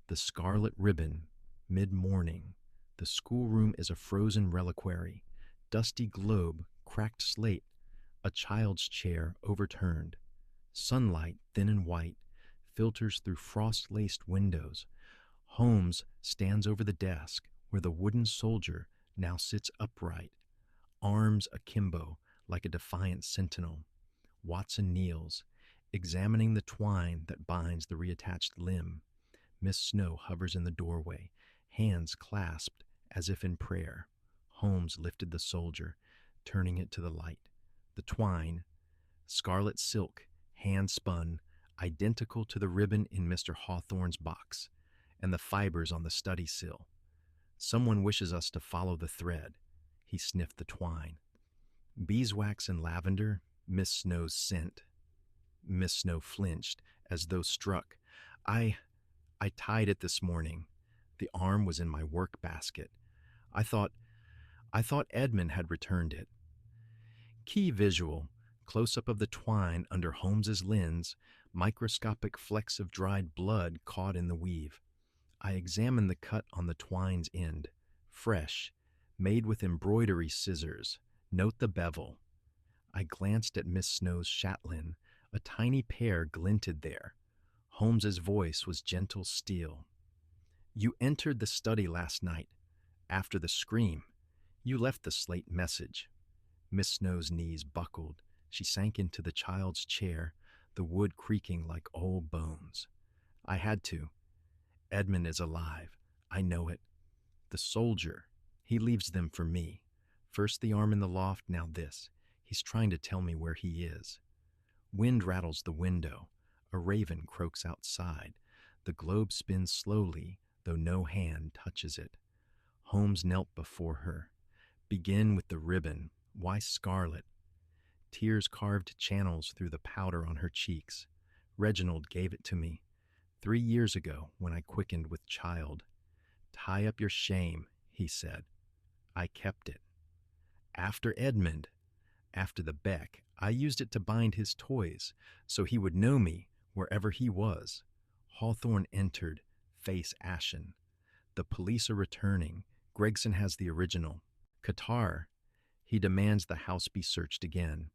The Scarlet Ribbon. Mid-morning. The schoolroom is a frozen reliquary. Dusty globe, cracked slate, a child's chair overturned. Sunlight, thin and white, filters through frost-laced windows. Holmes stands over the desk where the wooden soldier now sits upright, arms akimbo like a defiant sentinel. Watson kneels, examining the twine that binds the reattached limb. Miss Snow hovers in the doorway, hands clasped as if in prayer. Holmes lifted the soldier, turning it to the light. The twine, scarlet silk, hand-spun, identical to the ribbon in Mr. Hawthorne's box, and the fibers on the study sill. Someone wishes us to follow the thread. He sniffed the twine. Beeswax and lavender, Miss Snow's scent. Miss Snow flinched, as though struck. I tied it this morning. The arm was in my work basket. I thought Edmund had returned it. Key visual, close-up of the twine under Holmes's lens, microscopic flecks of dried blood caught in the weave. I examined the cut on the twine's end. Fresh, made with embroidery scissors. Note the bevel. I glanced at Miss Snow's chatelaine. A tiny pair glinted there. Holmes's voice was gentle steel. You entered the study last night. After the scream, you left the slate message. Miss Snow's knees buckled. She sank into the child's chair, the wood creaking like old bones. I had to. Edmund is alive. I know it. The soldier, he leaves them for me. First the arm in the loft, now this. He's trying to tell me where he is. Wind rattles the window. A raven croaks outside. The globe spins slowly, though no hand touches it. Holmes knelt before her. Begin with the ribbon. Why scarlet? Tears carved channels through the powder on her cheeks. Reginald gave it to me 3 years ago when I quickened with child. Tie up your shame, he said. I kept it. After Edmund, after the beck, I used it to bind his toys, so he would know me wherever he was. Hawthorne entered, face ashen. The police are returning. Gregson has the original. Qatar. He demands the house be searched again.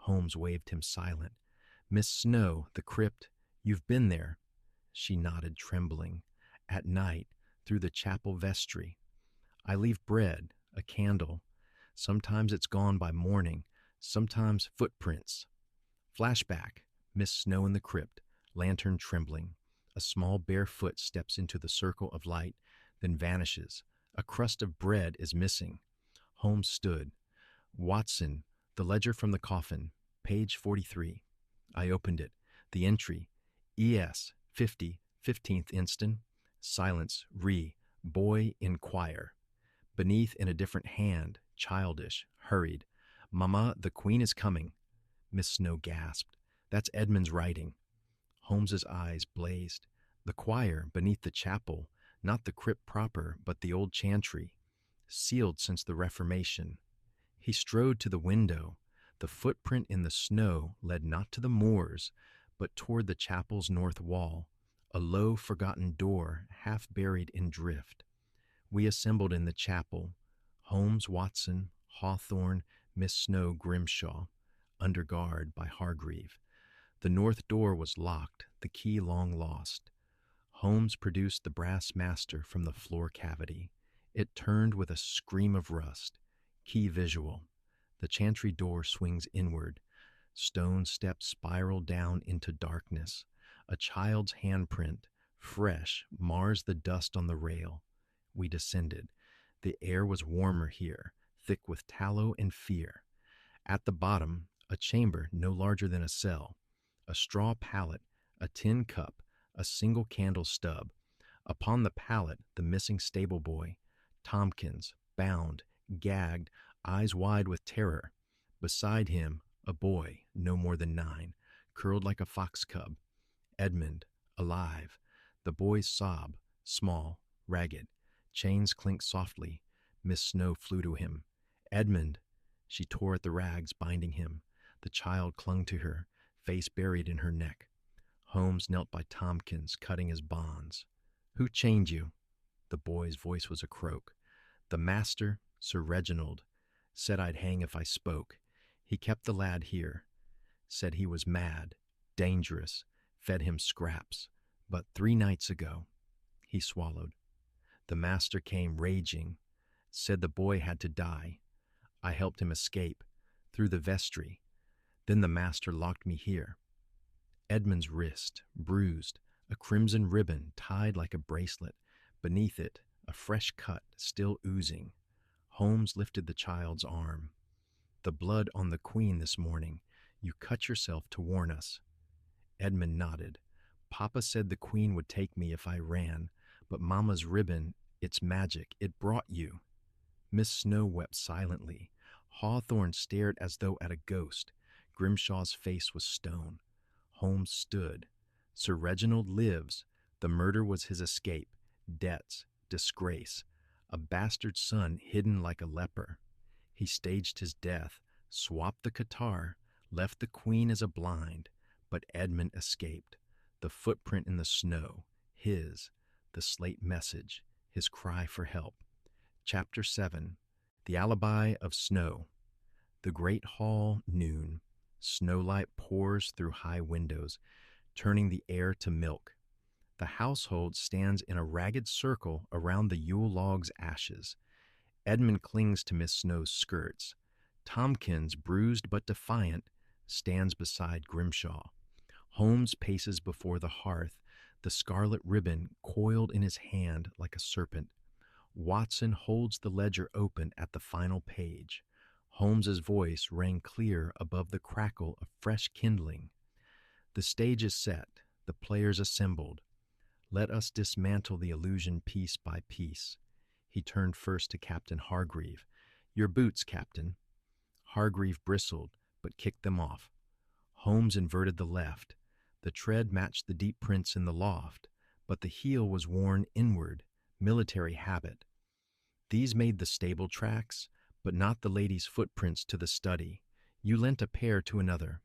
Holmes waved him silent. Miss Snow, the crypt, you've been there. She nodded, trembling. At night, through the chapel vestry. I leave bread, a candle. Sometimes it's gone by morning, sometimes footprints. Flashback, Miss Snow in the crypt, lantern trembling. A small bare foot steps into the circle of light, then vanishes. A crust of bread is missing. Holmes stood. Watson, the ledger from the coffin, page 43. I opened it. The entry, ES 50, 15th instant. Silence, boy inquire. Beneath, in a different hand, childish, hurried. Mama, the queen is coming. Miss Snow gasped. That's Edmund's writing. Holmes's eyes blazed. The choir beneath the chapel, not the crypt proper, but the old chantry, sealed since the Reformation. He strode to the window. The footprint in the snow led not to the moors, but toward the chapel's north wall, a low, forgotten door half buried in drift. We assembled in the chapel, Holmes, Watson, Hawthorne, Miss Snow, Grimshaw, under guard by Hargreave. The north door was locked, the key long lost. Holmes produced the brass master from the floor cavity. It turned with a scream of rust. Key visual. The chantry door swings inward. Stone steps spiral down into darkness. A child's handprint, fresh, mars the dust on the rail. We descended. The air was warmer here, thick with tallow and fear. At the bottom, a chamber no larger than a cell. A straw pallet, a tin cup, a single candle stub. Upon the pallet, the missing stable boy, Tompkins, bound, gagged, eyes wide with terror. Beside him, a boy, no more than 9, curled like a fox cub. Edmund, alive. The boy's sob, small, ragged. Chains clink softly. Miss Snow flew to him. Edmund! She tore at the rags binding him. The child clung to her, face buried in her neck. Holmes knelt by Tompkins, cutting his bonds. Who chained you? The boy's voice was a croak. The master, Sir Reginald, said I'd hang if I spoke. He kept the lad here. Said he was mad, dangerous, fed him scraps. But 3 nights ago, he swallowed. The master came raging, said the boy had to die. I helped him escape, through the vestry. Then the master locked me here. Edmund's wrist, bruised, a crimson ribbon tied like a bracelet. Beneath it, a fresh cut, still oozing. Holmes lifted the child's arm. The blood on the queen this morning. You cut yourself to warn us. Edmund nodded. Papa said the queen would take me if I ran, but Mama's ribbon, it's magic, it brought you. Miss Snow wept silently. Hawthorne stared as though at a ghost. Grimshaw's face was stone. Holmes stood. Sir Reginald lives. The murder was his escape. Debts, disgrace. A bastard son hidden like a leper. He staged his death, swapped the catarrh, left the queen as a blind, but Edmund escaped. The footprint in the snow, his, the slate message, his cry for help. Chapter 7, The Alibi of Snow. The great hall, noon. Snowlight pours through high windows, turning the air to milk. The household stands in a ragged circle around the Yule log's ashes. Edmund clings to Miss Snow's skirts. Tompkins, bruised but defiant, stands beside Grimshaw. Holmes paces before the hearth, the scarlet ribbon coiled in his hand like a serpent. Watson holds the ledger open at the final page. Holmes's voice rang clear above the crackle of fresh kindling. The stage is set, the players assembled. Let us dismantle the illusion piece by piece. He turned first to Captain Hargreave. Your boots, Captain. Hargreave bristled, but kicked them off. Holmes inverted the left. The tread matched the deep prints in the loft, but the heel was worn inward, military habit. These made the stable tracks, but not the lady's footprints to the study. You lent a pair to another.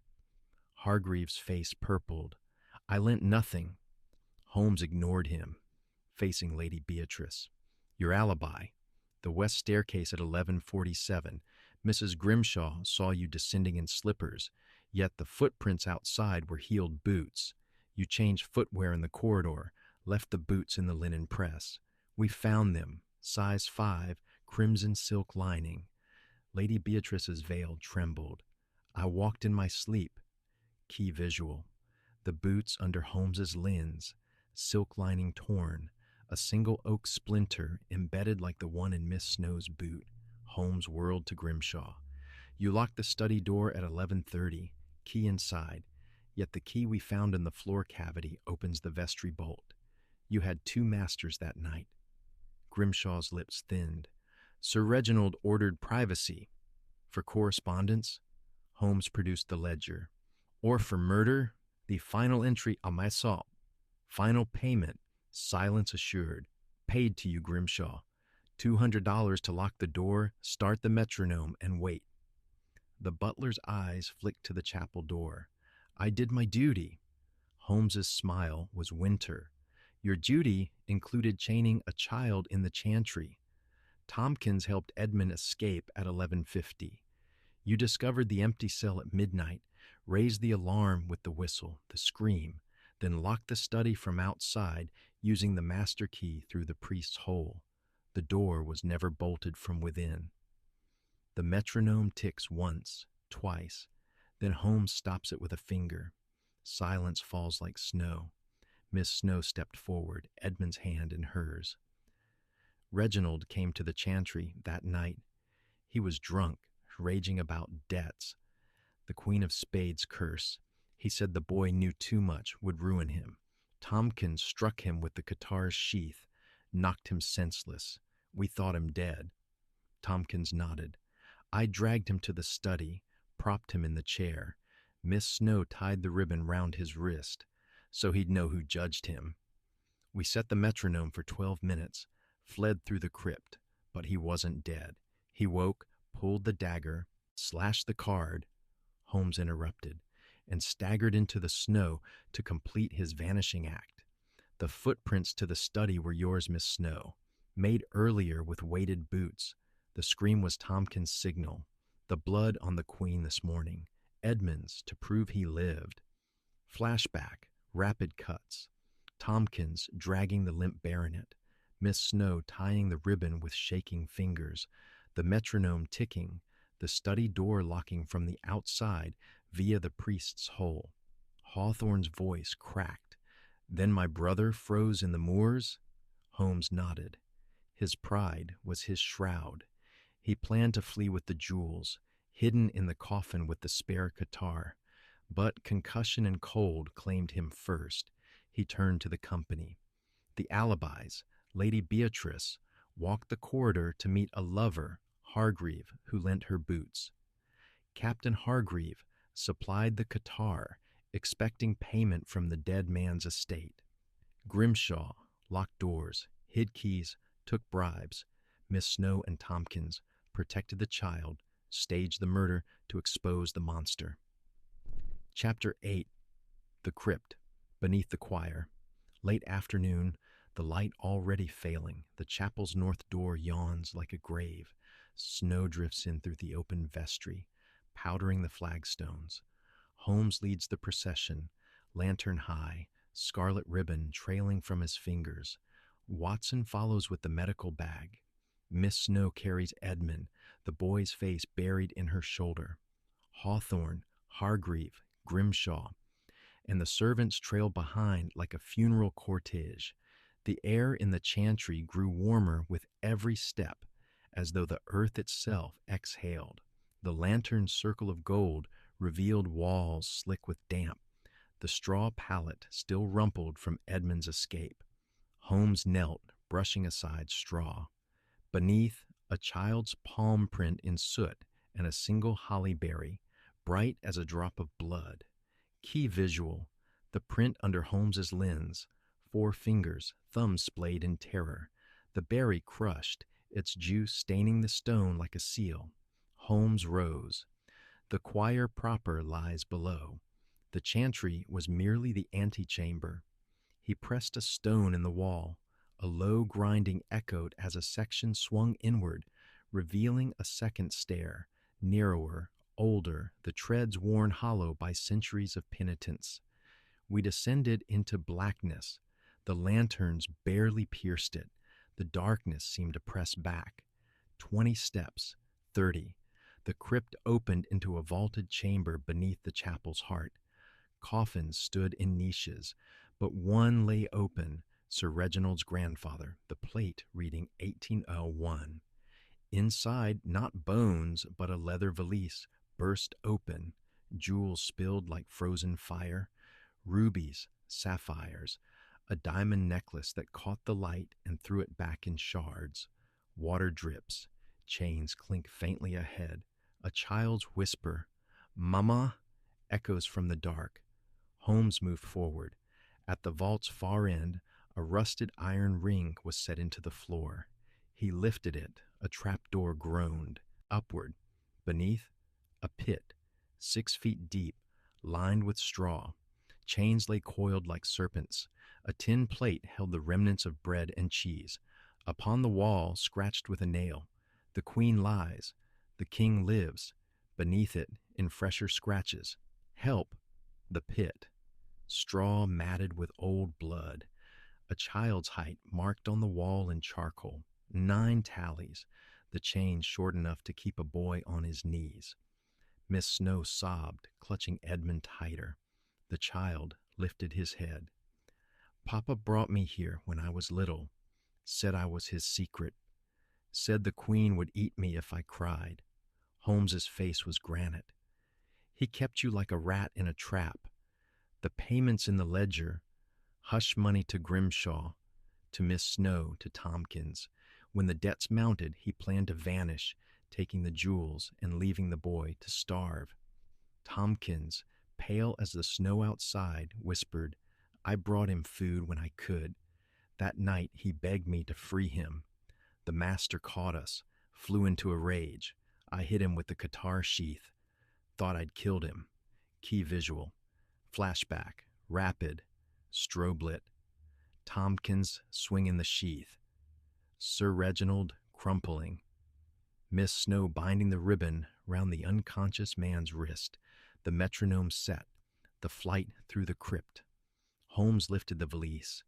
Hargreave's face purpled. I lent nothing. Holmes ignored him, facing Lady Beatrice. Your alibi. The west staircase at 11:47. Mrs. Grimshaw saw you descending in slippers. Yet the footprints outside were heeled boots. You changed footwear in the corridor, left the boots in the linen press. We found them, size 5, crimson silk lining. Lady Beatrice's veil trembled. I walked in my sleep. Key visual. The boots under Holmes's lens, silk lining torn, a single oak splinter embedded like the one in Miss Snow's boot. Holmes whirled to Grimshaw. You locked the study door at 11:30, key inside, yet the key we found in the floor cavity opens the vestry bolt. You had 2 masters that night. Grimshaw's lips thinned. Sir Reginald ordered privacy. For correspondence, Holmes produced the ledger. Or for murder, the final entry on my assault. Final payment, silence assured. Paid to you, Grimshaw. $200 to lock the door, start the metronome, and wait. The butler's eyes flicked to the chapel door. I did my duty. Holmes's smile was winter. Your duty included chaining a child in the chantry. Tompkins helped Edmund escape at 11:50. You discovered the empty cell at midnight, raised the alarm with the whistle, the scream, then locked the study from outside using the master key through the priest's hole. The door was never bolted from within. The metronome ticks once, twice, then Holmes stops it with a finger. Silence falls like snow. Miss Snow stepped forward, Edmund's hand in hers. Reginald came to the chantry that night. He was drunk, raging about debts. The Queen of Spades curse. He said the boy knew too much, would ruin him. Tompkins struck him with the guitar's sheath, knocked him senseless. We thought him dead. Tompkins nodded. I dragged him to the study, propped him in the chair. Miss Snow tied the ribbon round his wrist, so he'd know who judged him. We set the metronome for 12 minutes, fled through the crypt, but he wasn't dead. He woke, pulled the dagger, slashed the card, Holmes interrupted, and staggered into the snow to complete his vanishing act. The footprints to the study were yours, Miss Snow, made earlier with weighted boots. The scream was Tompkins' signal. The blood on the Queen this morning. Edmund's to prove he lived. Flashback, rapid cuts. Tompkins dragging the limp baronet. Miss Snow tying the ribbon with shaking fingers. The metronome ticking. The study door locking from the outside via the priest's hole. Hawthorne's voice cracked. Then my brother froze in the moors? Holmes nodded. His pride was his shroud. He planned to flee with the jewels, hidden in the coffin with the spare guitar. But concussion and cold claimed him first. He turned to the company. The alibis, Lady Beatrice, walked the corridor to meet a lover, Hargreave, who lent her boots. Captain Hargreave supplied the guitar, expecting payment from the dead man's estate. Grimshaw locked doors, hid keys, took bribes. Miss Snow and Tompkins protected the child, staged the murder to expose the monster. Chapter 8. The Crypt. Beneath the choir. Late afternoon, the light already failing. The chapel's north door yawns like a grave. Snow drifts in through the open vestry, powdering the flagstones. Holmes leads the procession, lantern high, scarlet ribbon trailing from his fingers. Watson follows with the medical bag. Miss Snow carries Edmund, the boy's face buried in her shoulder. Hawthorne, Hargreave, Grimshaw, and the servants trail behind like a funeral cortege. The air in the chantry grew warmer with every step, as though the earth itself exhaled. The lantern's circle of gold revealed walls slick with damp, the straw pallet still rumpled from Edmund's escape. Holmes knelt, brushing aside straw. Beneath, a child's palm print in soot and a single holly berry, bright as a drop of blood. Key visual, the print under Holmes's lens, 4 fingers, thumbs splayed in terror. The berry crushed, its juice staining the stone like a seal. Holmes rose. The choir proper lies below. The chantry was merely the antechamber. He pressed a stone in the wall. A low grinding echoed as a section swung inward, revealing a second stair, narrower, older, the treads worn hollow by centuries of penitence. We descended into blackness. The lanterns barely pierced it. The darkness seemed to press back. 20 steps, 30. The crypt opened into a vaulted chamber beneath the chapel's heart. Coffins stood in niches, but one lay open, Sir Reginald's grandfather, the plate reading 1801. Inside, not bones, but a leather valise, burst open, jewels spilled like frozen fire, rubies, sapphires, a diamond necklace that caught the light and threw it back in shards. Water drips, chains clink faintly ahead. A child's whisper, "Mama," echoes from the dark. Holmes moved forward. At the vault's far end, a rusted iron ring was set into the floor. He lifted it. A trapdoor groaned. Upward. Beneath, a pit, 6 feet deep, lined with straw. Chains lay coiled like serpents. A tin plate held the remnants of bread and cheese. Upon the wall, scratched with a nail, "The Queen lies. The King lives." Beneath it, in fresher scratches, "Help!" The pit. Straw matted with old blood. A child's height marked on the wall in charcoal. 9 tallies. The chain short enough to keep a boy on his knees. Miss Snow sobbed, clutching Edmund tighter. The child lifted his head. "Papa brought me here when I was little. Said I was his secret. Said the Queen would eat me if I cried." Holmes's face was granite. "He kept you like a rat in a trap. The payments in the ledger, hush money to Grimshaw, to Miss Snow, to Tompkins. When the debts mounted, he planned to vanish, taking the jewels and leaving the boy to starve." Tompkins, pale as the snow outside, whispered, "I brought him food when I could. That night he begged me to free him. The master caught us, flew into a rage. I hit him with the guitar sheath. Thought I'd killed him." Key visual. Flashback. Rapid. Strobe lit. Tompkins swinging the sheath. Sir Reginald crumpling. Miss Snow binding the ribbon round the unconscious man's wrist. The metronome set. The flight through the crypt. Holmes lifted the valise.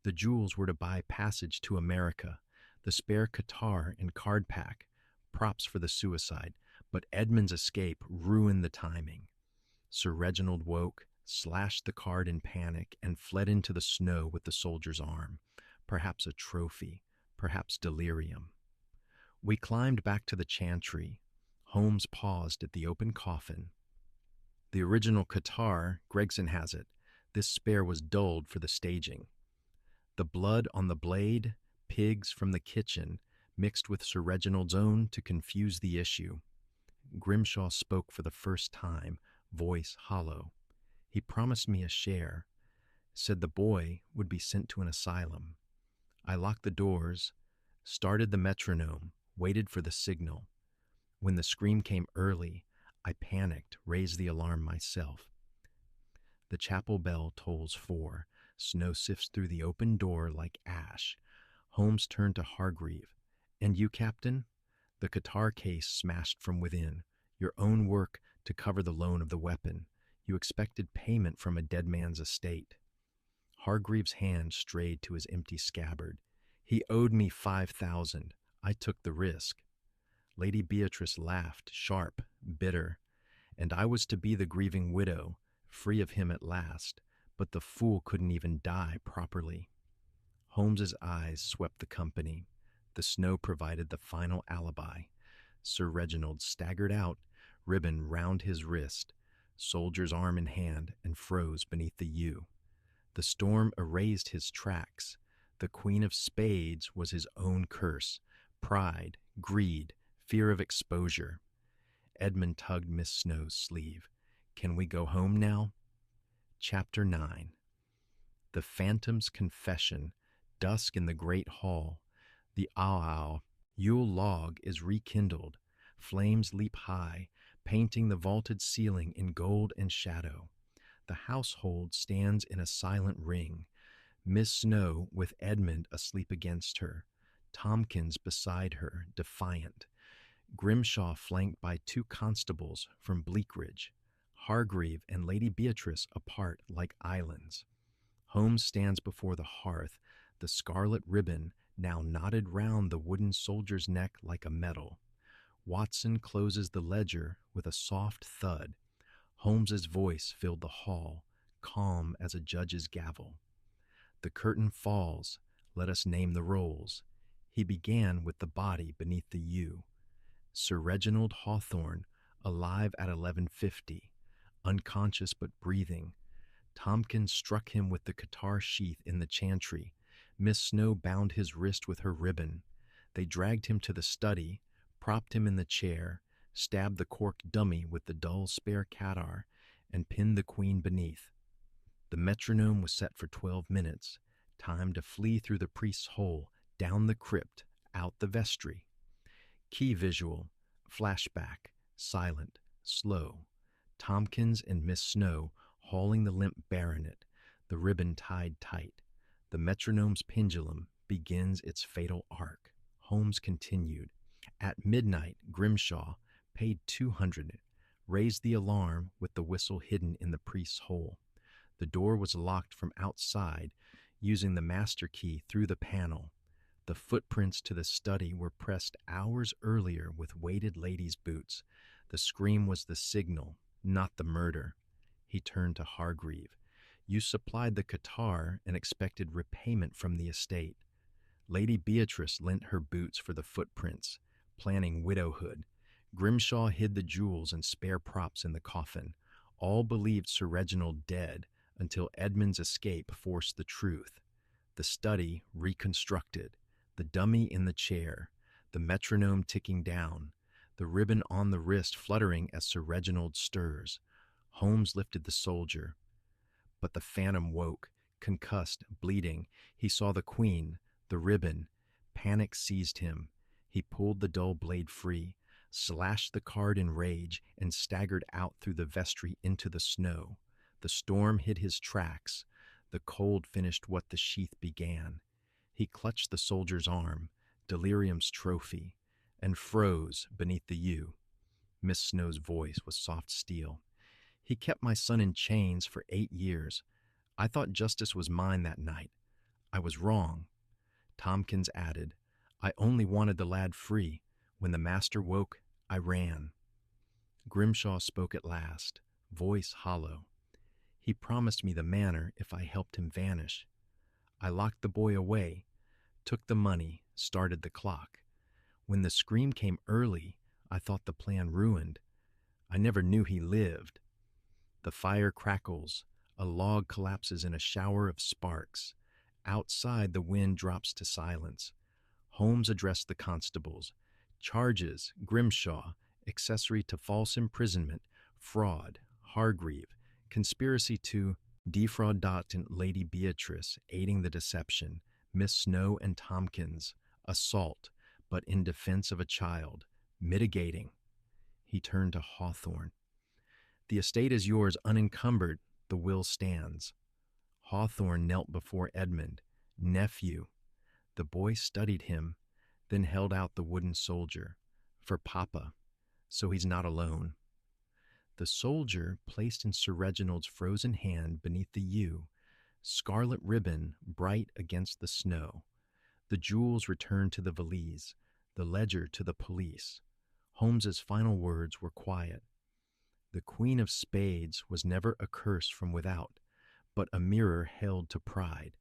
The jewels were to buy passage to America. The spare guitar and card pack. Props for the suicide. But Edmund's escape ruined the timing. Sir Reginald woke, slashed the card in panic, and fled into the snow with the soldier's arm. Perhaps a trophy. Perhaps delirium. We climbed back to the chantry. Holmes paused at the open coffin. "The original guitar, Gregson has it. This spare was dulled for the staging. The blood on the blade, pigs from the kitchen, mixed with Sir Reginald's own to confuse the issue." Grimshaw spoke for the first time, voice hollow. "He promised me a share. Said the boy would be sent to an asylum. I locked the doors, started the metronome, waited for the signal. When the scream came early, I panicked, raised the alarm myself. The chapel bell tolls 4. Snow sifts through the open door like ash. Holmes turned to Hargreave. "And you, Captain?" "The guitar case smashed from within. Your own work to cover the loan of the weapon. You expected payment from a dead man's estate." Hargreave's hand strayed to his empty scabbard. "He owed me 5,000. I took the risk." Lady Beatrice laughed, sharp, bitter. "And I was to be the grieving widow, free of him at last. But the fool couldn't even die properly." Holmes's eyes swept the company. The snow provided the final alibi. Sir Reginald staggered out, ribbon round his wrist, soldier's arm in hand, and froze beneath the yew. The storm erased his tracks. The Queen of Spades was his own curse. Pride, greed, fear of exposure. Edmund tugged Miss Snow's sleeve. "Can we go home now?" Chapter 9. The Phantom's Confession. Dusk in the great hall. The Yule log is rekindled. Flames leap high, painting the vaulted ceiling in gold and shadow. The household stands in a silent ring. Miss Snow with Edmund asleep against her. Tompkins beside her, defiant. Grimshaw flanked by two constables from Bleakridge, Hargreave and Lady Beatrice apart like islands. Holmes stands before the hearth, the scarlet ribbon now knotted round the wooden soldier's neck like a medal. Watson closes the ledger with a soft thud. Holmes's voice filled the hall, calm as a judge's gavel. The curtain falls. Let us name the rolls. He began with the body beneath the yew. Sir Reginald Hawthorne, alive at 11:50, unconscious but breathing. Tompkins struck him with the catar sheath in the chantry. Miss Snow bound his wrist with her ribbon. They dragged him to the study, propped him in the chair, stabbed the corked dummy with the dull spare catar, and pinned the queen beneath. The metronome was set for 12 minutes, time to flee through the priest's hole, down the crypt, out the vestry. Key visual, flashback, silent, slow. Tompkins and Miss Snow hauling the limp baronet, the ribbon tied tight. The metronome's pendulum begins its fatal arc. Holmes continued. At midnight, Grimshaw, paid 200, raised the alarm with the whistle hidden in the priest's hole. The door was locked from outside, using the master key through the panel. The footprints to the study were pressed hours earlier with weighted ladies' boots. The scream was the signal, not the murder. He turned to Hargreave. You supplied the catar and expected repayment from the estate. Lady Beatrice lent her boots for the footprints, planning widowhood. Grimshaw hid the jewels and spare props in the coffin. All believed Sir Reginald dead until Edmund's escape forced the truth. The study reconstructed, the dummy in the chair, the metronome ticking down, the ribbon on the wrist fluttering as Sir Reginald stirs. Holmes lifted the soldier. But the phantom woke, concussed, bleeding. He saw the queen, the ribbon. Panic seized him. He pulled the dull blade free, slashed the card in rage, and staggered out through the vestry into the snow. The storm hid his tracks. The cold finished what the sheath began. He clutched the soldier's arm, delirium's trophy, and froze beneath the yew. Miss Snow's voice was soft steel. He kept my son in chains for 8 years. I thought justice was mine that night. I was wrong. Tompkins added, I only wanted the lad free. When the master woke, I ran. Grimshaw spoke at last, voice hollow. He promised me the manor if I helped him vanish. I locked the boy away, took the money, started the clock. When the scream came early, I thought the plan ruined. I never knew he lived. The fire crackles. A log collapses in a shower of sparks. Outside, the wind drops to silence. Holmes addressed the constables. Charges, Grimshaw, accessory to false imprisonment, fraud, Hargreave, conspiracy to defraud Lady Beatrice, aiding the deception, Miss Snow and Tompkins, assault, but in defense of a child, mitigating. He turned to Hawthorne. The estate is yours unencumbered, the will stands. Hawthorne knelt before Edmund. Nephew. The boy studied him, then held out the wooden soldier. For Papa, so he's not alone. The soldier placed in Sir Reginald's frozen hand beneath the yew, scarlet ribbon bright against the snow. The jewels returned to the valise, the ledger to the police. Holmes's final words were quiet. The Queen of Spades was never a curse from without, but a mirror held to pride.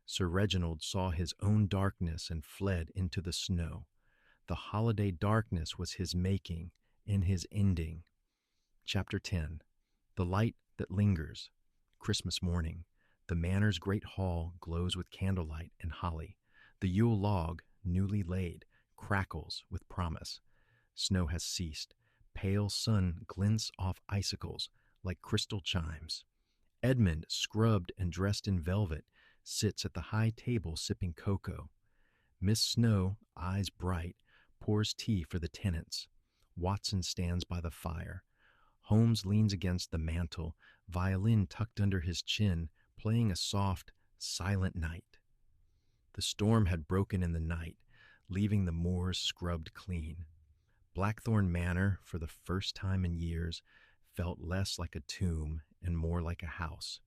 Sir Reginald saw his own darkness and fled into the snow. The holiday darkness was his making and his ending. Chapter 10. The Light That Lingers. Christmas morning. The manor's great hall glows with candlelight and holly. The Yule log, newly laid, crackles with promise. Snow has ceased. Pale sun glints off icicles like crystal chimes. Edmund, scrubbed and dressed in velvet, sits at the high table sipping cocoa. Miss Snow, eyes bright, pours tea for the tenants. Watson stands by the fire. Holmes leans against the mantel, violin tucked under his chin, playing a soft, silent night. The storm had broken in the night, leaving the moors scrubbed clean. Blackthorn Manor, for the first time in years, felt less like a tomb and more like a house.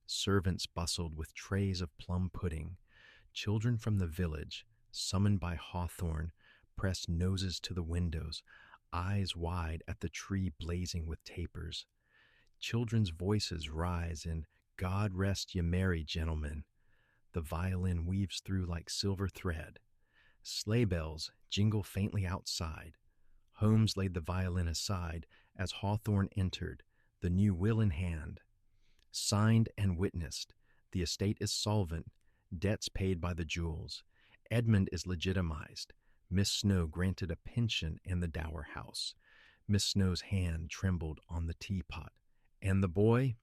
Servants bustled with trays of plum pudding. Children from the village, summoned by Hawthorne, pressed noses to the windows, eyes wide at the tree blazing with tapers. Children's voices rise in God rest ye merry gentlemen. The violin weaves through like silver thread. Sleigh bells jingle faintly outside. Holmes laid the violin aside as Hawthorne entered, the new will in hand. Signed and witnessed, the estate is solvent, debts paid by the jewels. Edmund is legitimized. Miss Snow granted a pension in the dower house. Miss Snow's hand trembled on the teapot. And the boy?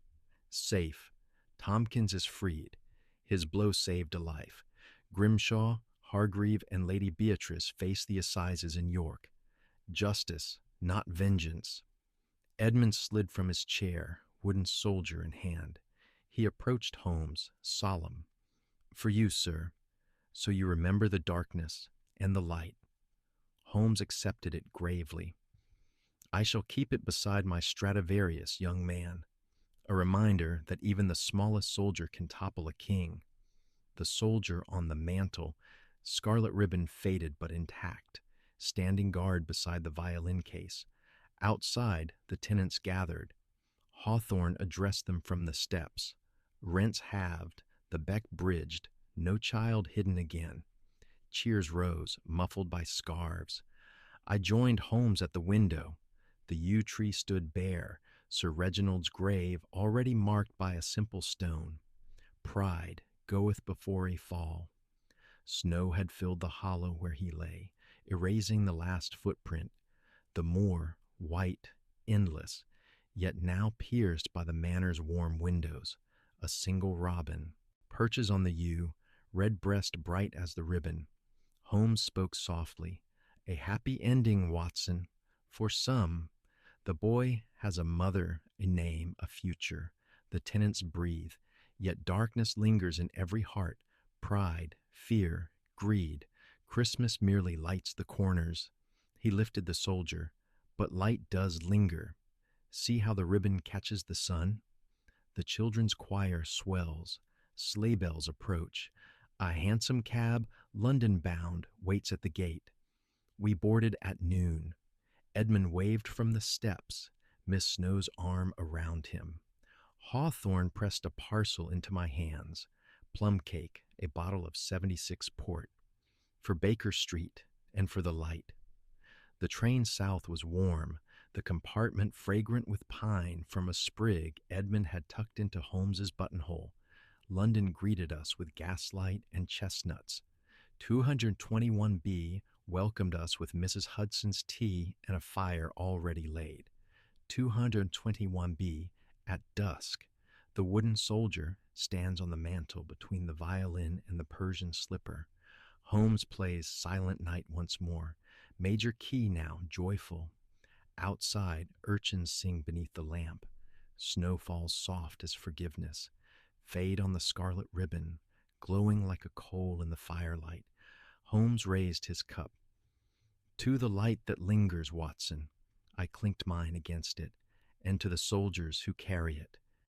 Safe. Tompkins is freed. His blow saved a life. Grimshaw, Hargreave, and Lady Beatrice face the assizes in York. Justice, not vengeance. Edmund slid from his chair, wooden soldier in hand. He approached Holmes, solemn. For you, sir, so you remember the darkness and the light. Holmes accepted it gravely. I shall keep it beside my Stradivarius, young man. A reminder that even the smallest soldier can topple a king. The soldier on the mantel, scarlet ribbon faded but intact, standing guard beside the violin case. Outside, the tenants gathered. Hawthorne addressed them from the steps. Rents halved, the beck bridged, no child hidden again. Cheers rose, muffled by scarves. I joined Holmes at the window. The yew tree stood bare, Sir Reginald's grave already marked by a simple stone. Pride goeth before a fall. Snow had filled the hollow where he lay, erasing the last footprint. The moor, white, endless, yet now pierced by the manor's warm windows. A single robin perches on the yew, red breast bright as the ribbon. Holmes spoke softly. A happy ending, Watson. For some, the boy has a mother, a name, a future. The tenants breathe, yet darkness lingers in every heart. Pride, fear, greed. Christmas merely lights the corners. He lifted the soldier. But light does linger. See how the ribbon catches the sun? The children's choir swells. Sleigh bells approach. A hansom cab, London bound, waits at the gate. We boarded at noon. Edmund waved from the steps, Miss Snow's arm around him. Hawthorne pressed a parcel into my hands. Plum cake, a bottle of 76 port. For Baker Street and for the light. The train south was warm, the compartment fragrant with pine from a sprig Edmund had tucked into Holmes's buttonhole. London greeted us with gaslight and chestnuts. 221B welcomed us with Mrs. Hudson's tea and a fire already laid. 221B, at dusk, the wooden soldier stands on the mantel between the violin and the Persian slipper. Holmes plays Silent Night once more. Major key now, joyful. Outside, urchins sing beneath the lamp. Snow falls soft as forgiveness. Fade on the scarlet ribbon, glowing like a coal in the firelight. Holmes raised his cup. To the light that lingers, Watson. I clinked mine against it, and to the soldiers who carry it.